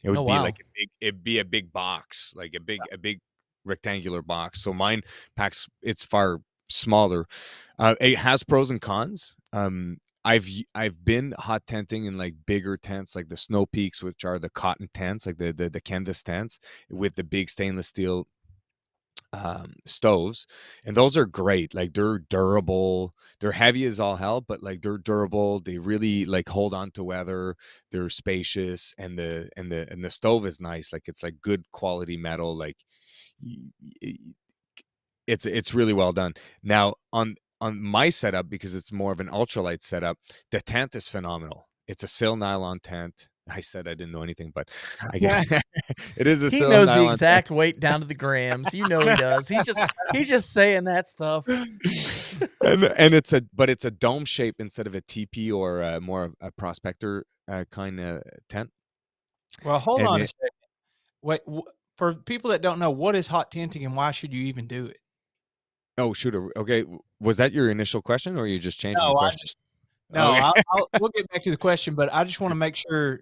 It would be like it'd be a big box, like a big rectangular box. So mine packs, it's far smaller. It has pros and cons. I've been hot tenting in like bigger tents, like the Snow Peaks, which are the cotton tents, like the canvas tents with the big stainless steel stoves, and those are great. Like they're durable, they're heavy as all hell, but like they're durable. They really like hold on to weather. They're spacious, and the stove is nice. Like it's like good quality metal. Like it's really well done. Now on my setup, because it's more of an ultralight setup, the tent is phenomenal. It's a sil nylon tent. I said I didn't know anything, but I guess it is a sil nylon. He knows the exact weight down to the grams. You know he does. He's just saying that stuff. and it's a dome shape instead of a teepee or more of a prospector kind of tent. Well, hold on a second. Wait, for people that don't know, what is hot tenting and why should you even do it? Oh, shoot. Okay. Was that your initial question, or are you just changing the question? We'll get back to the question, but I just want to make sure.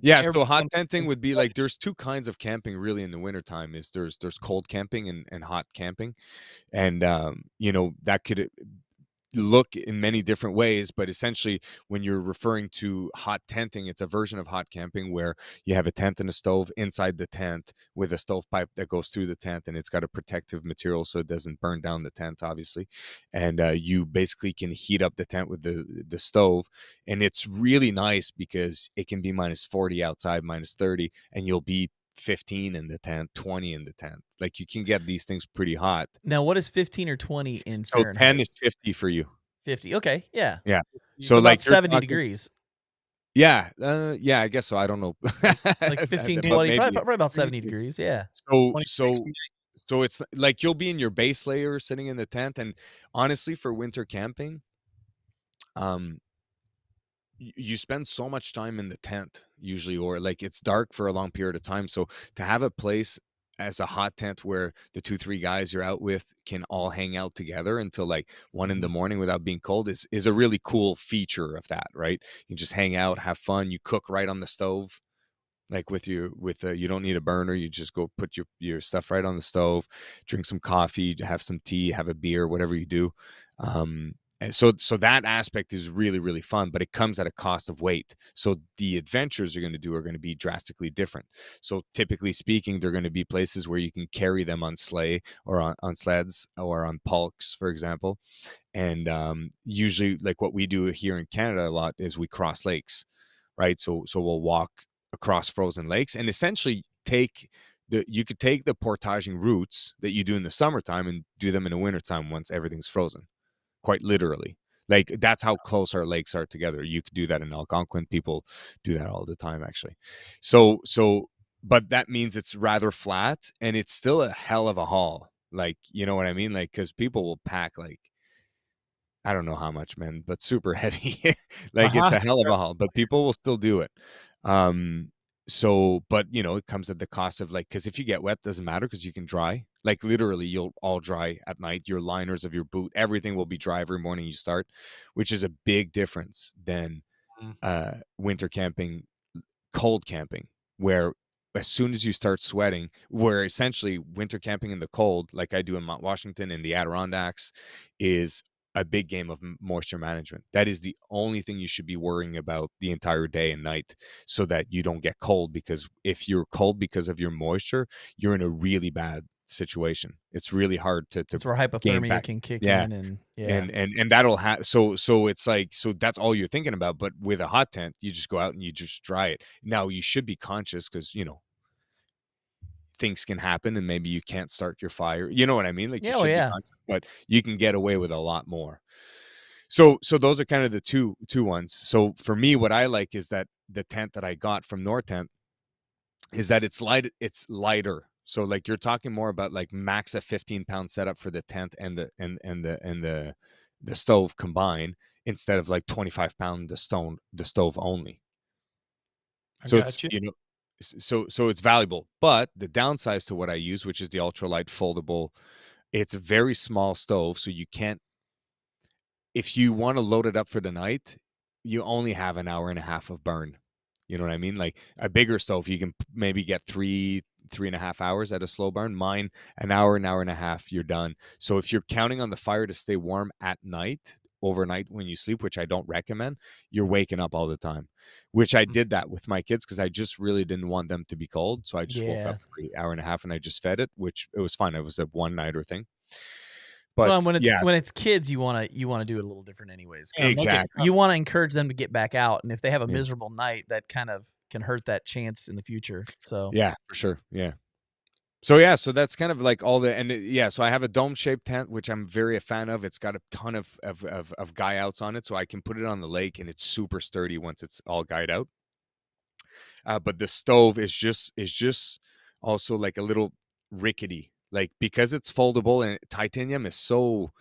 So hot tenting would be like, there's two kinds of camping really in the wintertime. Is there's cold camping and hot camping. And, that could look in many different ways, but essentially when you're referring to hot tenting, it's a version of hot camping where you have a tent and a stove inside the tent with a stovepipe that goes through the tent, and it's got a protective material so it doesn't burn down the tent, obviously. And you basically can heat up the tent with the stove, and it's really nice because it can be -40 outside, -30, and you'll be 15 in the tent, 20 in the tent. Like you can get these things pretty hot. Now, what is 15 or 20 in Fahrenheit? 10 is 50 for you. 50. Okay. Yeah. Yeah. So like 70 degrees. Yeah. I guess so. I don't know. Like 15, 20, probably about 70 degrees. Yeah. So it's like you'll be in your base layer sitting in the tent. And honestly, for winter camping, you spend so much time in the tent usually, or like it's dark for a long period of time. So to have a place as a hot tent where the 2-3 guys you're out with can all hang out together until like 1 in the morning without being cold is a really cool feature of that, right? You just hang out, have fun. You cook right on the stove, like you don't need a burner. You just go put your stuff right on the stove, drink some coffee, have some tea, have a beer, whatever you do. And so that aspect is really, really fun, but it comes at a cost of weight. So the adventures you're going to do are going to be drastically different. So typically speaking, they're going to be places where you can carry them on sleigh or on sleds or on pulks, for example. And usually, like what we do here in Canada a lot is we cross lakes, right? So we'll walk across frozen lakes and essentially you could take the portaging routes that you do in the summertime and do them in the wintertime once everything's frozen. Quite literally. Like that's how close our lakes are together. You could do that in Algonquin. People do that all the time, actually. So, but that means it's rather flat and it's still a hell of a haul. Like, you know what I mean? Like, cause people will pack like I don't know how much, man, but super heavy. Like it's a hell of a haul, but people will still do it. So, but it comes at the cost of because if you get wet, doesn't matter because you can dry. Like literally, you'll all dry at night. Your liners of your boot, everything will be dry every morning you start, which is a big difference than winter camping, cold camping, where as soon as you start sweating, where essentially winter camping in the cold, like I do in Mount Washington and the Adirondacks, is a big game of moisture management. That is the only thing you should be worrying about the entire day and night so that you don't get cold, because if you're cold because of your moisture, you're in a really bad situation. It's really hard to That's where gain hypothermia back. can kick Yeah. in, and and that'll have so it's so that's all you're thinking about. But with a hot tent, you just go out and you just dry it. Now you should be conscious because things can happen and maybe you can't start your fire. You know what I mean? Like you should be conscious, but you can get away with a lot more. So those are kind of the two ones. So for me, what I like is that the tent that I got from North Tent is that it's lighter. So like you're talking more about like max a 15-pound setup for the tent and the stove combined, instead of like 25-pound the stove only. So it's so it's valuable. But the downside to what I use, which is the ultralight foldable, it's a very small stove, so you can't, if you want to load it up for the night, you only have an hour and a half of burn. You know what I mean? Like a bigger stove, you can maybe get 3.5 hours at a slow burn. Mine, an hour and a half, you're done. So if you're counting on the fire to stay warm at night, overnight when you sleep, which I don't recommend, you're waking up all the time, which I did that with my kids because I just really didn't want them to be cold. So I just woke up for an hour and a half and I just fed it, which it was fun. It was a one-nighter thing. But when it's kids, you want to do it a little different anyways. Exactly. You want to encourage them to get back out, and if they have a miserable night, that kind of can hurt that chance in the future. So yeah, for sure. Yeah. So so that's kind of like all the so I have a dome-shaped tent, which I'm very a fan of. It's got a ton of guy outs on it, so I can put it on the lake and it's super sturdy once it's all guyed out. But the stove is just also like a little rickety, like because it's foldable and titanium is so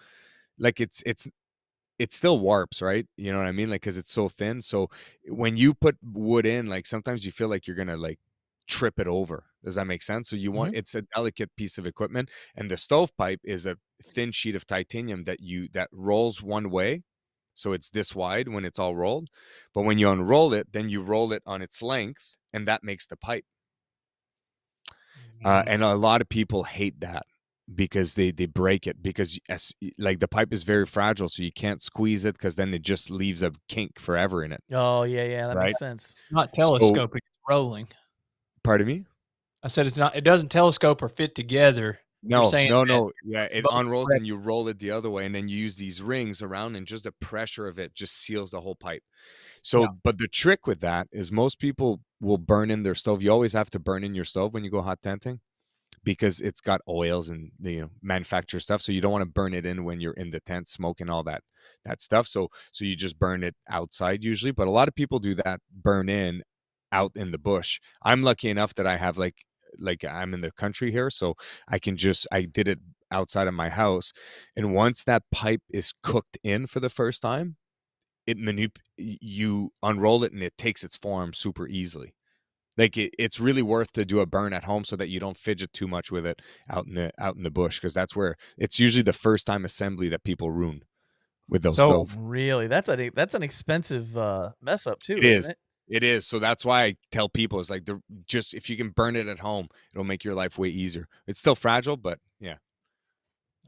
like it still warps, right? You know what I mean? Like because it's so thin. So when you put wood in, like sometimes you feel like you're gonna like trip it over. Does that make sense? So you want it's a delicate piece of equipment, and the stovepipe is a thin sheet of titanium that rolls one way. So it's this wide when it's all rolled, but when you unroll it, then you roll it on its length, and that makes the pipe. And a lot of people hate that because they break it because like the pipe is very fragile, so you can't squeeze it because then it just leaves a kink forever in it. Oh yeah, that makes sense. Not telescoping, it's rolling. Pardon me? I said it's not. It doesn't telescope or fit together. No. Yeah, it unrolls and you roll it the other way, and then you use these rings around, and just the pressure of it just seals the whole pipe. So, but the trick with that is most people will burn in their stove. You always have to burn in your stove when you go hot tenting because it's got oils and manufacturer stuff. So you don't want to burn it in when you're in the tent smoking all that stuff. So you just burn it outside usually. But a lot of people do that burn in out in the bush. I'm lucky enough that I have like I'm in the country here, so I did it outside of my house. And once that pipe is cooked in for the first time, you unroll it and it takes its form super easily. Like it's really worth to do a burn at home so that you don't fidget too much with it out in the bush, because that's where it's usually the first time assembly that people ruin with those stoves. Really, that's an expensive mess up too, isn't it? It is. So that's why I tell people it's like just if you can burn it at home, it'll make your life way easier. It's still fragile, but yeah.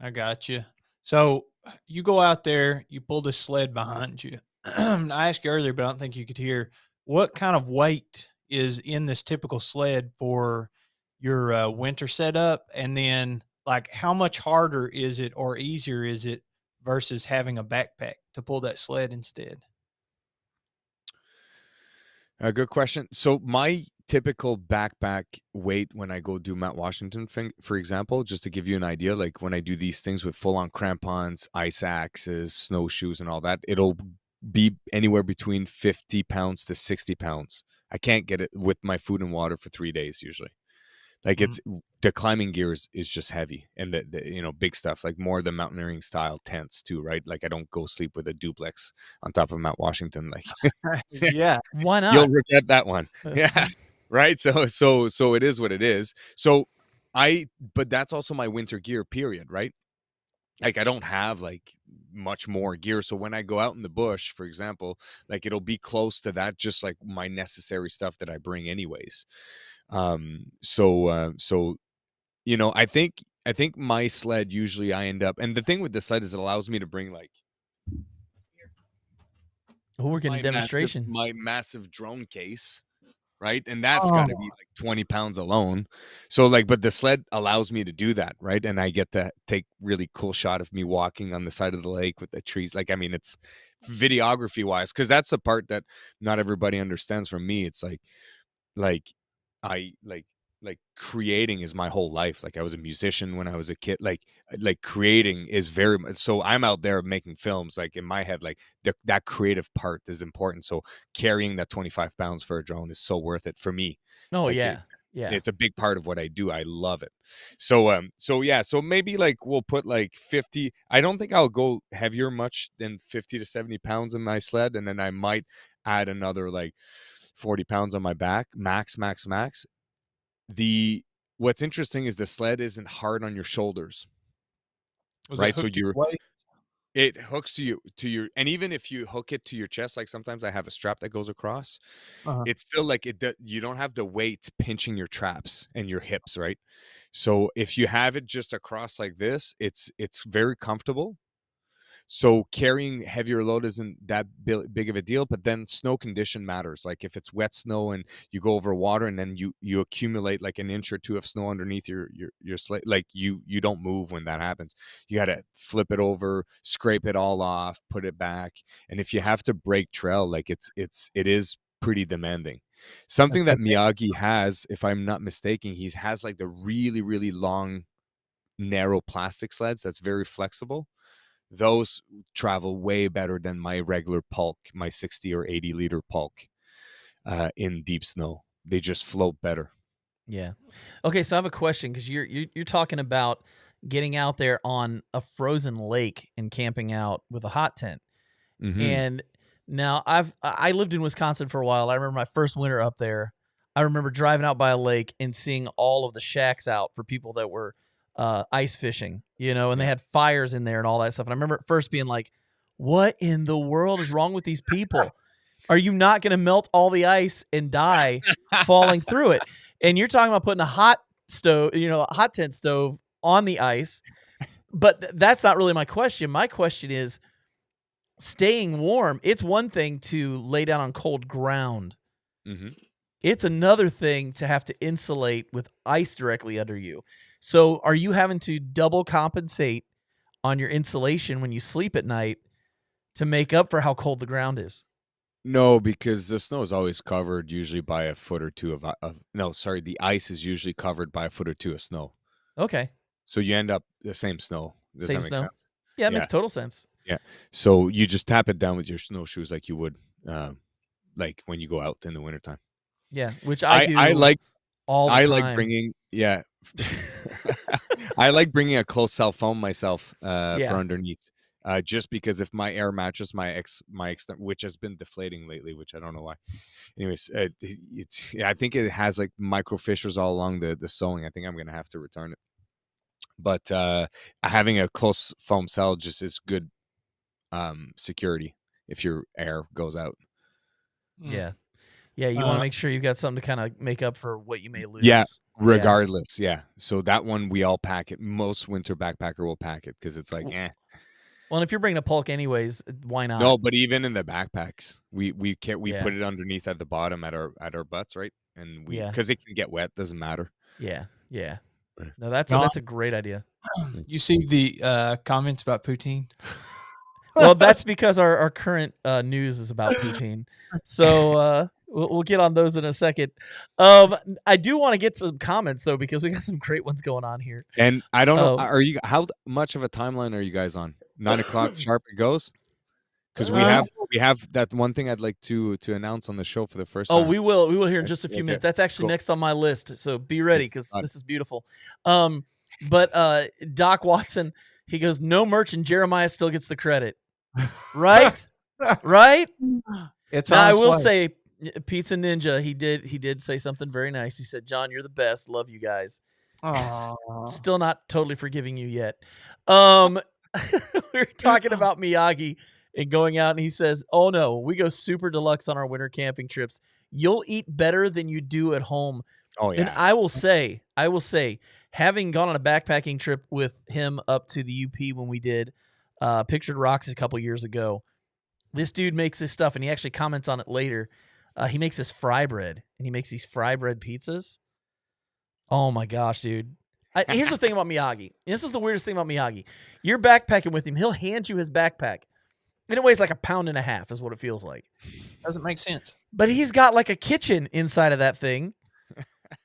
I got you. So you go out there, you pull the sled behind you. I asked you earlier, but I don't think you could hear. What kind of weight is in this typical sled for your winter setup? And then like how much harder is it or easier is it versus having a backpack to pull that sled instead? A good question. So my typical backpack weight when I go do Mount Washington, for example, just to give you an idea, like when I do these things with full-on crampons, ice axes, snowshoes, and all that, it'll be anywhere between 50 pounds to 60 pounds. I can't get it with my food and water for 3 days usually. Like it's the climbing gear is just heavy, and the big stuff, like more the mountaineering style tents too, right? Like I don't go sleep with a duplex on top of Mount Washington. Like Yeah. Why not? you'll regret that one. Yeah. Right. So it is what it is. So but that's also my winter gear period, right? Like I don't have like much more gear. So when I go out in the bush, for example, like it'll be close to that, just like my necessary stuff that I bring anyways. So I think my sled usually I end up, and the thing with the sled is it allows me to bring like we're getting a demonstration. My massive drone case. Right. And that's got to be like 20 pounds alone. So like, but the sled allows me to do that. Right. And I get to take really cool shot of me walking on the side of the lake with the trees. Like, I mean, it's videography wise, because that's the part that not everybody understands from me. It's I creating is my whole life. Like I was a musician when I was a kid. Like creating is very much so. I'm out there making films. Like in my head, like that creative part is important. So carrying that 25 pounds for a drone is so worth it for me. Oh like yeah. It's a big part of what I do. I love it. So so maybe like we'll put like 50. I don't think I'll go heavier much than 50 to 70 pounds in my sled, and then I might add another like 40 pounds on my back, max. What's interesting is the sled isn't hard on your shoulders. Right. So it hooks to your, and even if you hook it to your chest, like sometimes I have a strap that goes across, it's still like you don't have the weight pinching your traps and your hips. Right. So if you have it just across like this, it's very comfortable. So carrying heavier load isn't that big of a deal, but then snow condition matters. Like if it's wet snow and you go over water and then you accumulate like an inch or two of snow underneath your sled, like you don't move when that happens. You got to flip it over, scrape it all off, put it back. And if you have to break trail, like it is pretty demanding. Something that Miyagi has, if I'm not mistaken, he has like the really, really long, narrow plastic sleds that's very flexible. Those travel way better than my regular pulk, my 60 or 80 liter pulk in deep snow. They just float better. Yeah. Okay, so I have a question, because you're talking about getting out there on a frozen lake and camping out with a hot tent. And now I lived in Wisconsin for a while. I remember my first winter up there. I remember driving out by a lake and seeing all of the shacks out for people that were ice fishing, and they had fires in there and all that stuff. And I remember at first being like, what in the world is wrong with these people? Are you not going to melt all the ice and die falling through it? And you're talking about putting a hot stove, a hot tent stove on the ice. But that's not really my question. My question is staying warm. It's one thing to lay down on cold ground. It's another thing to have to insulate with ice directly under you. So are you having to double compensate on your insulation when you sleep at night to make up for how cold the ground is? No, because the snow is always covered usually by a foot or two the ice is usually covered by a foot or two of snow. Okay. So you end up the same snow. Does that make sense? Yeah, it makes total sense. Yeah. So you just tap it down with your snowshoes like you would like when you go out in the wintertime. Yeah, which I do all the time. Like bringing, I like bringing a close cell phone myself for underneath. Just because if my air mattress, my which has been deflating lately, which I don't know why. Anyways, I think it has like micro fissures all along the sewing. I think I'm gonna have to return it. But having a close foam cell just is good security if your air goes out. Yeah. Yeah, you want to make sure you've got something to kind of make up for what you may lose. Yeah, regardless. Yeah. So that one we all pack it. Most winter backpacker will pack it because it's like, Well, and if you're bringing a pulk anyways, why not? No, but even in the backpacks, we put it underneath at the bottom at our butts, right? And because it can get wet, doesn't matter. Yeah. No, that's a great idea. You see the comments about poutine? Well, that's because our current news is about poutine. So we'll get on those in a second. I do want to get some comments though, because we got some great ones going on here. And I don't know, how much of a timeline are you guys on? 9 o'clock sharp it goes? because we have that one thing I'd like to announce on the show for the first time. Oh, we will hear in just a few minutes. That's actually next on my list, so be ready because this is beautiful. But Doc Watson, he goes, no merch, and Jeremiah still gets the credit, right? Right? It's now I will say, Pizza Ninja, he did say something very nice. He said, John, you're the best. Love you guys. Still not totally forgiving you yet. We were talking about Miyagi and going out, and he says, oh no, we go super deluxe on our winter camping trips. You'll eat better than you do at home. Oh yeah. And I will say, having gone on a backpacking trip with him up to the UP when we did Pictured Rocks a couple years ago, this dude makes this stuff, and he actually comments on it later. He makes this fry bread, and he makes these fry bread pizzas. Oh my gosh, dude. Here's the thing about Miyagi. This is the weirdest thing about Miyagi. You're backpacking with him. He'll hand you his backpack, and it weighs like 1.5 pounds is what it feels like. Doesn't make sense. But he's got like a kitchen inside of that thing,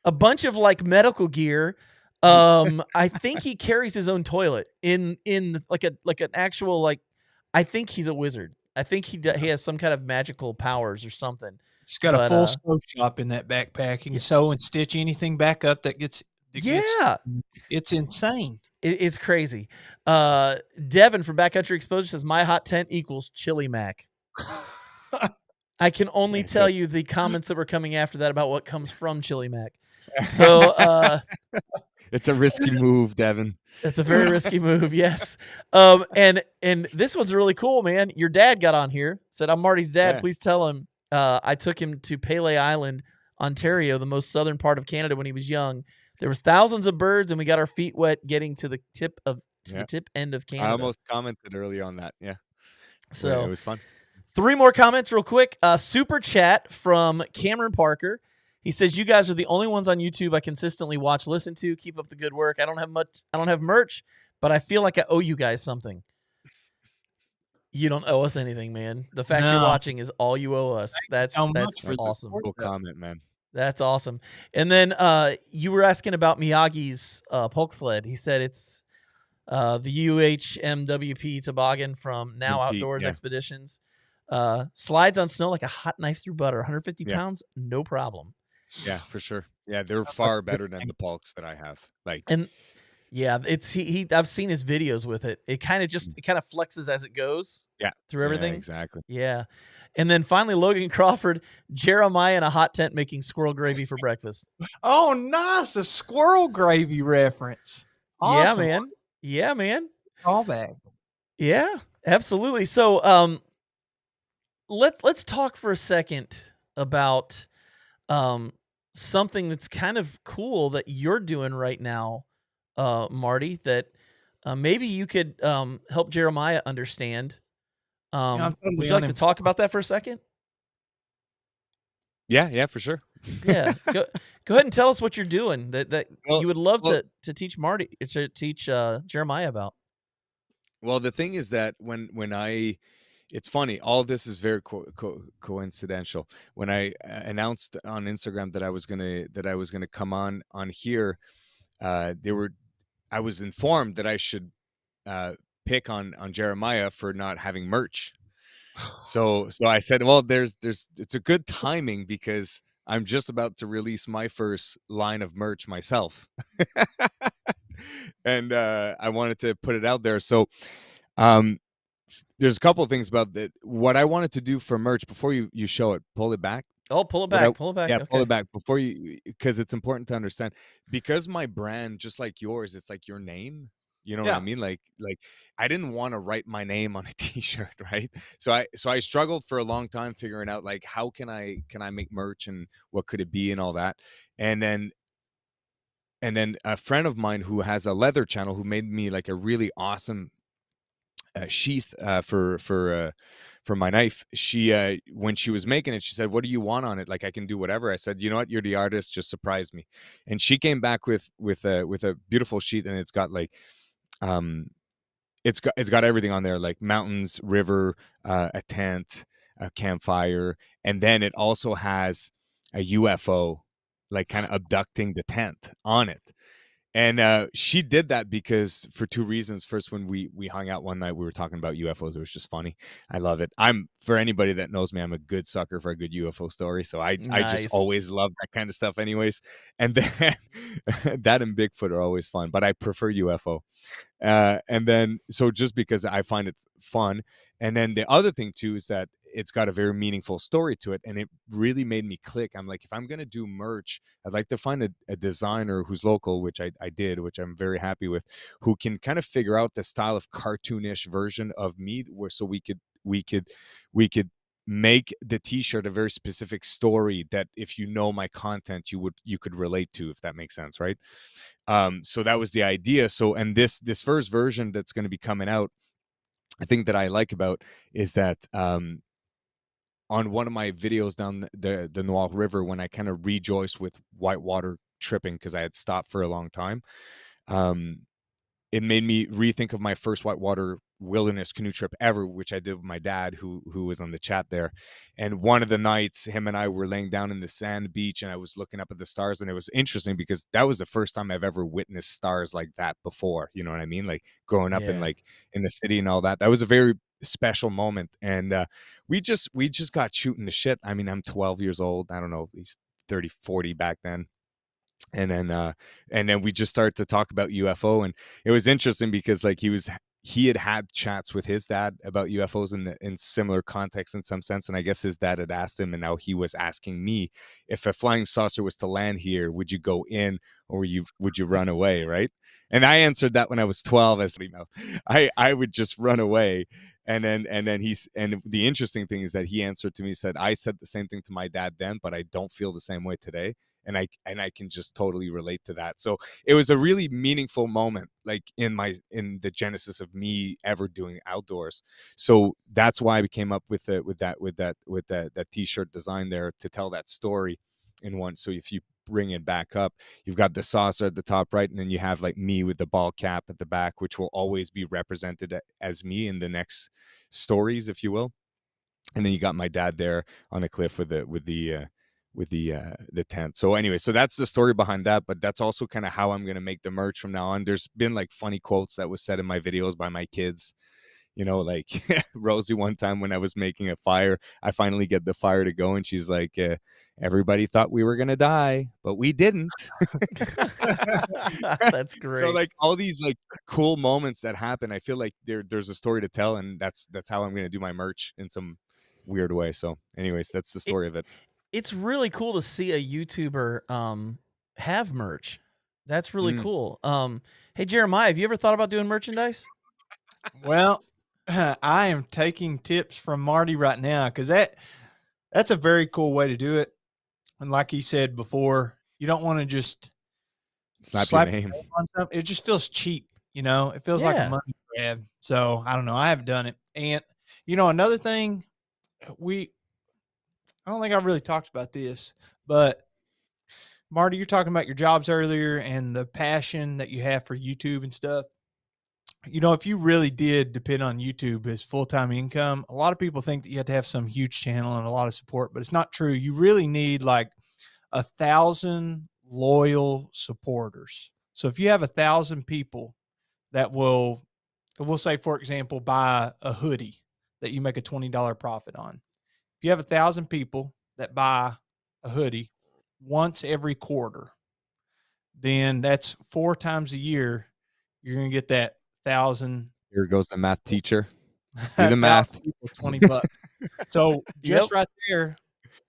a bunch of like medical gear. I think he carries his own toilet in like an actual, like, I think he's a wizard. I think he has some kind of magical powers or something. He's got a full sew shop in that backpack. He can sew and stitch anything back up that gets. It's insane. It's crazy. Devin from Backcountry Exposure says, my hot tent equals Chili Mac. I can only tell you the comments that were coming after that about what comes from Chili Mac. So it's a risky move, Devin. It's a very risky move, yes. And this one's really cool, man. Your dad got on here, said, I'm Marty's dad. Please tell him I took him to Pele Island, Ontario, the most southern part of Canada, when he was young. There was thousands of birds, and we got our feet wet getting to the tip end of Canada. I almost commented earlier on that. Yeah. So it was fun. 3 more comments real quick. Super chat from Cameron Parker. He says, you guys are the only ones on YouTube I consistently watch, listen to. Keep up the good work. I don't have merch, but I feel like I owe you guys something. You don't owe us anything, man. The fact you're watching is all you owe us. That's awesome. Cool comment, man. That's awesome. And then you were asking about Miyagi's Polk Sled. He said it's the UHMWP toboggan from Now Outdoors Expeditions. Slides on snow like a hot knife through butter. 150 pounds, no problem. Yeah, for sure. Yeah, they're far better than the Polks that I have. It's I've seen his videos with it. It kind of flexes as it goes. Yeah, through everything. Yeah, exactly. Yeah. And then finally, Logan Crawford, Jeremiah in a hot tent making squirrel gravy for breakfast. Oh, nice. A squirrel gravy reference. Awesome. Yeah, man. Callback. Yeah, absolutely. So let's talk for a second about something that's kind of cool that you're doing right now, Marty, that maybe you could help Jeremiah understand. Would you like to talk about that for a second? Yeah, for sure. Yeah, go ahead and tell us what you're doing that you would love to teach Marty, to teach Jeremiah about. Well, the thing is that when it's funny, all this is very coincidental. When I announced on Instagram that I was gonna come on here, I was informed that I should pick on Jeremiah for not having merch. So I said, well, it's a good timing because I'm just about to release my first line of merch myself. And I wanted to put it out there. So there's a couple of things about that. What I wanted to do for merch before you show it, pull it back. Oh, pull it back. Pull it back. Yeah, okay. Pull it back before because it's important to understand, because my brand, just like yours, it's like your name. You know what I mean? Like I didn't want to write my name on a t-shirt, right? So I struggled for a long time figuring out like how can I make merch and what could it be and all that. And then a friend of mine who has a leather channel who made me like a really awesome sheath for my knife. She when she was making it, she said, "What do you want on it? Like I can do whatever." I said, "You know what? You're the artist. Just surprise me." And she came back with a beautiful sheet, and it's got like it's got everything on there, like mountains, river, a tent, a campfire, and then it also has a UFO like kind of abducting the tent on it. And she did that because for two reasons. First, when we hung out one night, we were talking about UFOs. It was just funny. I love it. For anybody that knows me, I'm a good sucker for a good UFO story. So I just Nice. always love that kind of stuff anyways. And then that and Bigfoot are always fun, but I prefer UFO. And then, so just because I find it fun. And then the other thing too is that it's got a very meaningful story to it, and it really made me click. I'm like, if I'm gonna do merch, I'd like to find a designer who's local, which I did, which I'm very happy with, who can kind of figure out the style of cartoonish version of me, where so we could make the t-shirt a very specific story that if you know my content you could relate to, if that makes sense, right? So that was the idea. So, and this first version that's going to be coming out, I think that I like about is that on one of my videos down the Noir River, when I kind of rejoiced with whitewater tripping because I had stopped for a long time, it made me rethink of my first whitewater wilderness canoe trip ever, which I did with my dad, who was on the chat there. And one of the nights, him and I were laying down in the sand beach, and I was looking up at the stars, and it was interesting because that was the first time I've ever witnessed stars like that before. You know what I mean? Like growing up in the city and all that. That was a very special moment. And we just got shooting the shit. I mean, I'm 12 years old. I don't know, he's 30, 40 back then. And then we just started to talk about UFO, and it was interesting because like he had chats with his dad about UFOs in similar context in some sense, and I guess his dad had asked him, and now he was asking me, if a flying saucer was to land here, would you go in or would you run away, right? And I answered that when I was 12 as I would just run away. And then the interesting thing is that he answered to me, said, I said the same thing to my dad then, but I don't feel the same way today. And I can just totally relate to that. So it was a really meaningful moment, like in the genesis of me ever doing outdoors. So that's why I came up with that t-shirt design there, to tell that story in one. So if you bring it back up, you've got the saucer at the top right, and then you have like me with the ball cap at the back, which will always be represented as me in the next stories, if you will. And then you got my dad there on a cliff with the tent. So anyway, so that's the story behind that, but that's also kind of how I'm going to make the merch from now on. There's been like funny quotes that was said in my videos by my kids, you know, like Rosie, one time when I was making a fire, I finally get the fire to go, and she's like, everybody thought we were going to die, but we didn't. That's great. So like all these like cool moments that happen, I feel like there's a story to tell, and that's how I'm going to do my merch in some weird way. So anyways, that's the story of it. It's really cool to see a YouTuber have merch. That's really cool. Hey Jeremiah, have you ever thought about doing merchandise? Well, I am taking tips from Marty right now, because that's a very cool way to do it. And like he said before, you don't want to just slap your name on something. It just feels cheap, you know. It feels like a money grab. So I don't know. I haven't done it. And you know, another thing, I don't think I've really talked about this, but Marty, you're talking about your jobs earlier and the passion that you have for YouTube and stuff. You know, if you really did depend on YouTube as full-time income, a lot of people think that you have to have some huge channel and a lot of support, but it's not true. You really need like 1,000 loyal supporters. So if you have 1,000 people that we'll say, for example, buy a hoodie that you make a $20 profit on. If you have 1,000 people that buy a hoodie once every quarter, then that's 4 times a year. You're going to get that 1,000. Here goes the math teacher. Do the math. People, $20. So just right there,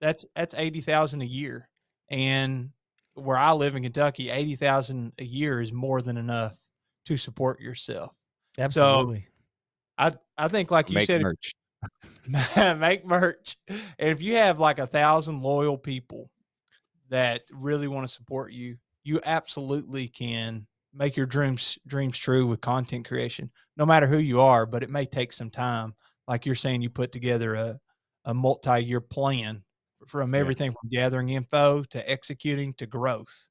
that's 80,000 a year. And where I live in Kentucky, 80,000 a year is more than enough to support yourself. Absolutely. So I think, like you said, merch. Make merch. And if you have like 1,000 loyal people that really want to support you, you absolutely can make your dreams true with content creation, no matter who you are. But it may take some time. Like you're saying, you put together a multi-year plan from everything from gathering info to executing to growth,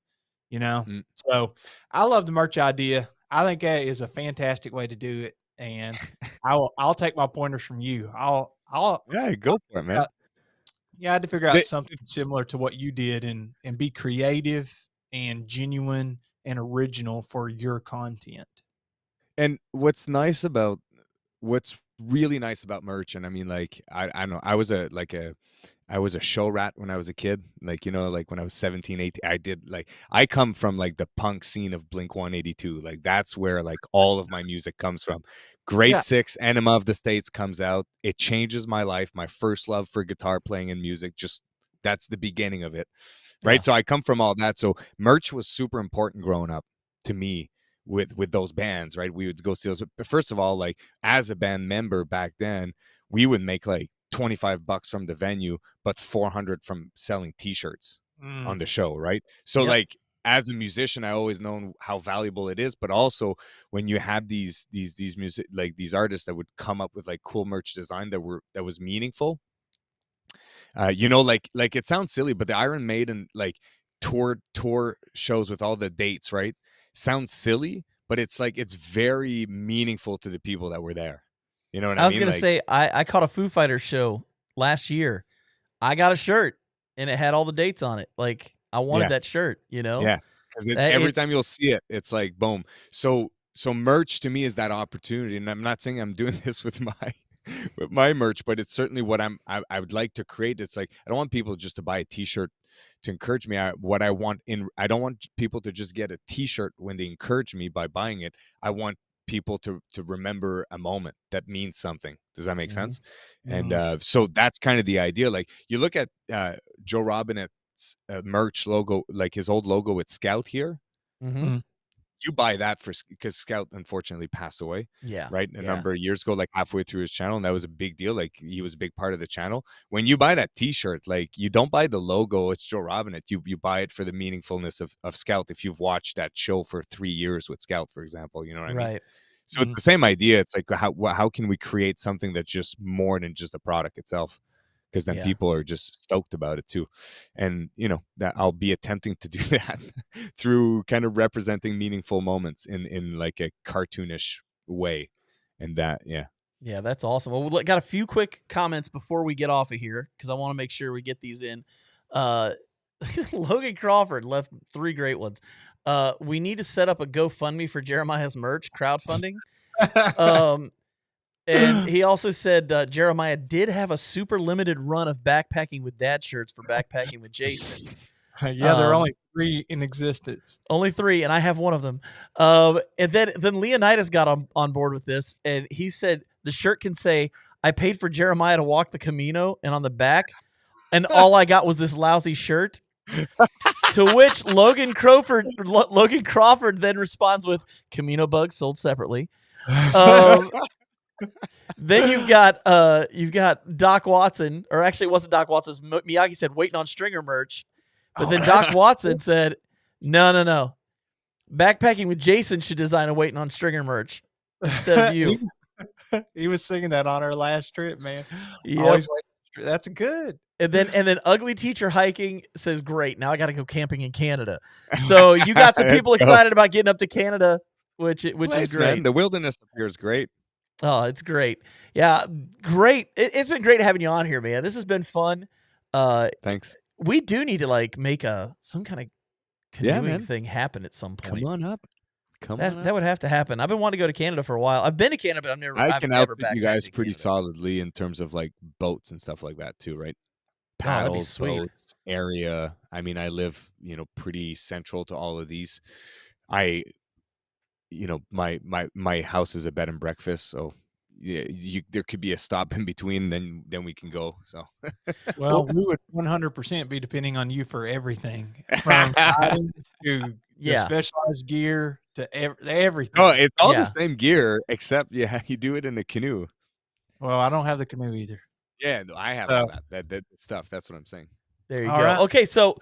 you know? So I love the merch idea. I think that is a fantastic way to do it. And I'll take my pointers from you. Go for it, man. I had to figure out something similar to what you did and be creative and genuine and original for your content. And what's really nice about merch, and I mean, like, I don't know, I was a show rat when I was a kid. Like, like when I was 17, 18, I come from like the punk scene of Blink 182. Like, that's where like all of my music comes from. Grade 6, Enema of the States comes out. It changes my life. My first love for guitar playing and music, just that's the beginning of it. Right. Yeah. So I come from all that. So merch was super important growing up to me with those bands, right? We would go see those. But first of all, like as a band member back then, we would make like $25 from the venue, but 400 from selling t-shirts on the show, right? So like as a musician, I always known how valuable it is, but also when you had these music, like these artists that would come up with like cool merch design that was meaningful. Like it sounds silly, but the Iron Maiden like tour shows with all the dates, right? Sounds silly, but it's like it's very meaningful to the people that were there. You know what I mean? I was gonna say I caught a Foo Fighters show last year. I got a shirt and it had all the dates on it. Like I wanted that shirt, Yeah, because every time you'll see it, it's like boom. So merch to me is that opportunity, and I'm not saying I'm doing this with my merch, but it's certainly what I would like to create. It's like I don't want people just to buy a t-shirt to encourage me. I don't want people to just get a t-shirt when they encourage me by buying it. I want people to remember a moment that means something. Does that make sense? And so that's kind of the idea. Like you look at Joe Robinette's merch logo, like his old logo with Scout here. You buy that because Scout unfortunately passed away. Right. A number of years ago, like halfway through his channel. And that was a big deal. Like he was a big part of the channel. When you buy that t-shirt, like you don't buy the logo, it's Joe Robinette. You buy it for the meaningfulness of Scout. If you've watched that show for 3 years with Scout, for example, you know what I mean? So it's the same idea. It's like, how can we create something that's just more than just the product itself? Because then people are just stoked about it too. And, that I'll be attempting to do that through kind of representing meaningful moments in like a cartoonish way. And that, Yeah, that's awesome. Well, we got a few quick comments before we get off of here because I want to make sure we get these in. Logan Crawford left 3 great ones. We need to set up a GoFundMe for Jeremiah's merch, crowdfunding. And he also said Jeremiah did have a super limited run of backpacking with dad shirts for backpacking with Jason. There are only 3 in existence. Only 3, and I have one of them. And then Leonidas got on board with this, and he said the shirt can say, "I paid for Jeremiah to walk the Camino," and on the back, and all I got was this lousy shirt. To which Logan Crawford then responds with, "Camino bugs sold separately." Then you've got Doc Watson, or actually it wasn't Doc Watson. Miyagi said waiting on Stringer merch, but then Doc Watson said, "No. Backpacking with Jason should design a waiting on Stringer merch instead of you." He was singing that on our last trip, man. Yep. That's good. And then Ugly Teacher Hiking says, "Great, now I got to go camping in Canada." So you got some people excited about getting up to Canada, which is great. Man, the wilderness up here is great. Oh, it's great. Yeah, great. It's been great having you on here, man. This has been fun. Thanks. We do need to like make some kind of canoeing thing happen at some point. Come on up. That would have to happen. I've been wanting to go to Canada for a while. I've been to Canada, but I can outfit you guys pretty solidly in terms of like boats and stuff like that too, right? Paddles, boats, area. I mean, I live, pretty central to all of these. My house is a bed and breakfast, so there could be a stop in between, then we can go. So well, we would 100% be depending on you for everything, from to specialized gear to everything. Oh, it's all the same gear, except you do it in a canoe. Well, I don't have the canoe either. Yeah, I have all that stuff. That's what I'm saying. There you go. Right. Okay, so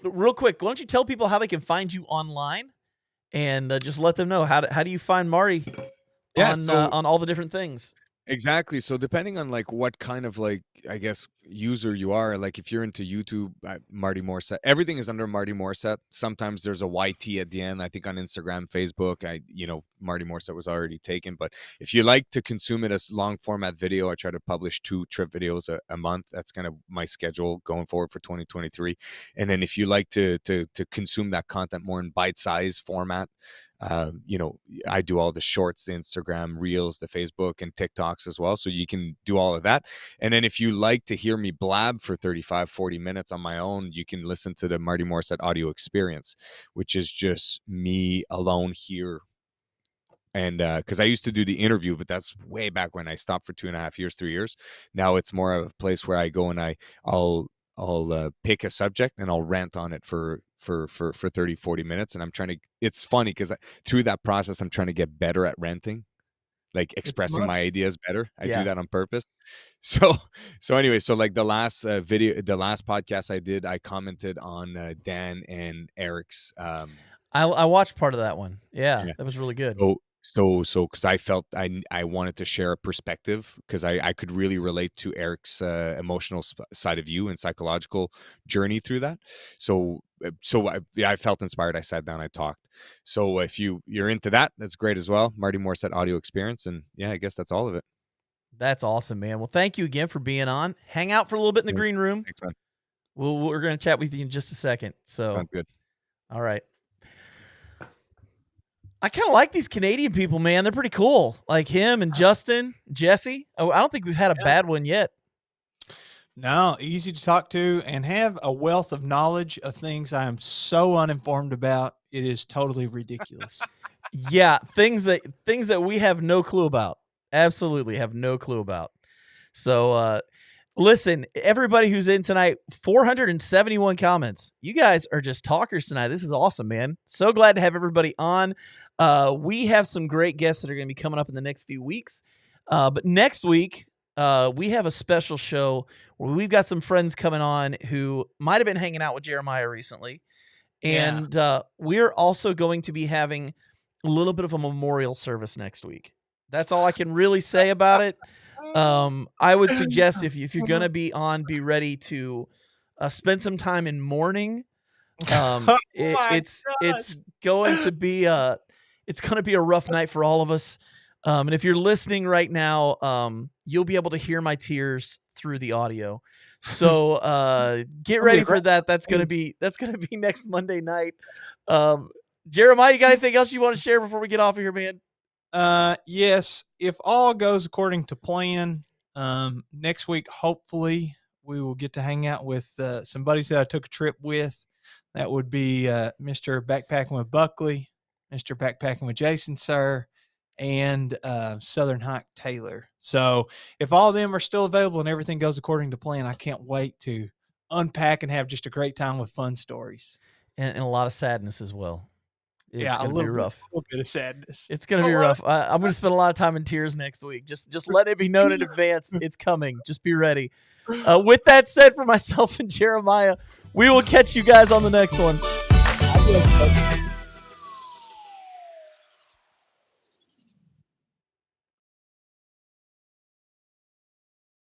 real quick, why don't you tell people how they can find you online, and just let them know how do you find Marty on all the different things. Exactly. So depending on like what kind of like I guess user you are, like if you're into YouTube, Marty Morissette, everything is under Marty Morissette. Sometimes there's a YT at the end. I think on Instagram, Facebook, Marty Morissette was already taken. But if you like to consume it as long format video, I try to publish 2 trip videos a month. That's kind of my schedule going forward for 2023. And then if you like to consume that content more in bite size format, I do all the shorts, the Instagram reels, the Facebook and TikToks as well. So you can do all of that. And then if you like to hear me blab for 35, 40 minutes on my own, you can listen to the Marty Morissette audio experience, which is just me alone here. And because I used to do the interview, but that's way back when I stopped for 2.5 years, 3 years. Now it's more of a place where I go and I'll pick a subject and I'll rant on it for 30, 40 minutes. And it's funny because through that process, I'm trying to get better at ranting, like expressing my ideas better. I do that on purpose. So anyway, so like the last podcast I did, I commented on Dan and Eric's. I watched part of that one. Yeah, that was really good. So because I felt I wanted to share a perspective because I could really relate to Eric's emotional side of you and psychological journey through that. So I felt inspired. I sat down, I talked. So if you're into that, that's great as well. Marty Morissette audio experience. And yeah, I guess that's all of it. That's awesome, man. Well, thank you again for being on. Hang out for a little bit in the green room. Thanks, man. We're going to chat with you in just a second. So sounds good. All right. I kind of like these Canadian people, man. They're pretty cool. Like him and Justin, Jesse. Oh, I don't think we've had a bad one yet. No, easy to talk to and have a wealth of knowledge of things I am so uninformed about. It is totally ridiculous. Yeah, things that we have no clue about. Absolutely have no clue about. So, listen, everybody who's in tonight, 471 comments. You guys are just talkers tonight. This is awesome, man. So glad to have everybody on. We have some great guests that are going to be coming up in the next few weeks. But next week, we have a special show where we've got some friends coming on who might have been hanging out with Jeremiah recently. And we're also going to be having a little bit of a memorial service next week. That's all I can really say about it. I would suggest if you're going to be on, be ready to spend some time in mourning. It's going to be a rough night for all of us. And if you're listening right now, you'll be able to hear my tears through the audio. So get ready for that. That's gonna be next Monday night. Jeremiah, you got anything else you want to share before we get off of here, man? Yes, if all goes according to plan, next week hopefully we will get to hang out with some buddies that I took a trip with. That would be Mr. Backpacking with Buckley, Mr. Backpacking with Jason, sir, and Southern Hike Taylor. So if all of them are still available and everything goes according to plan, I can't wait to unpack and have just a great time with fun stories. And a lot of sadness as well. It's a little rough. A little bit of sadness. It's going to be rough. I'm going to spend a lot of time in tears next week. Just let it be known in advance. It's coming. Just be ready. With that said, for myself and Jeremiah, we will catch you guys on the next one.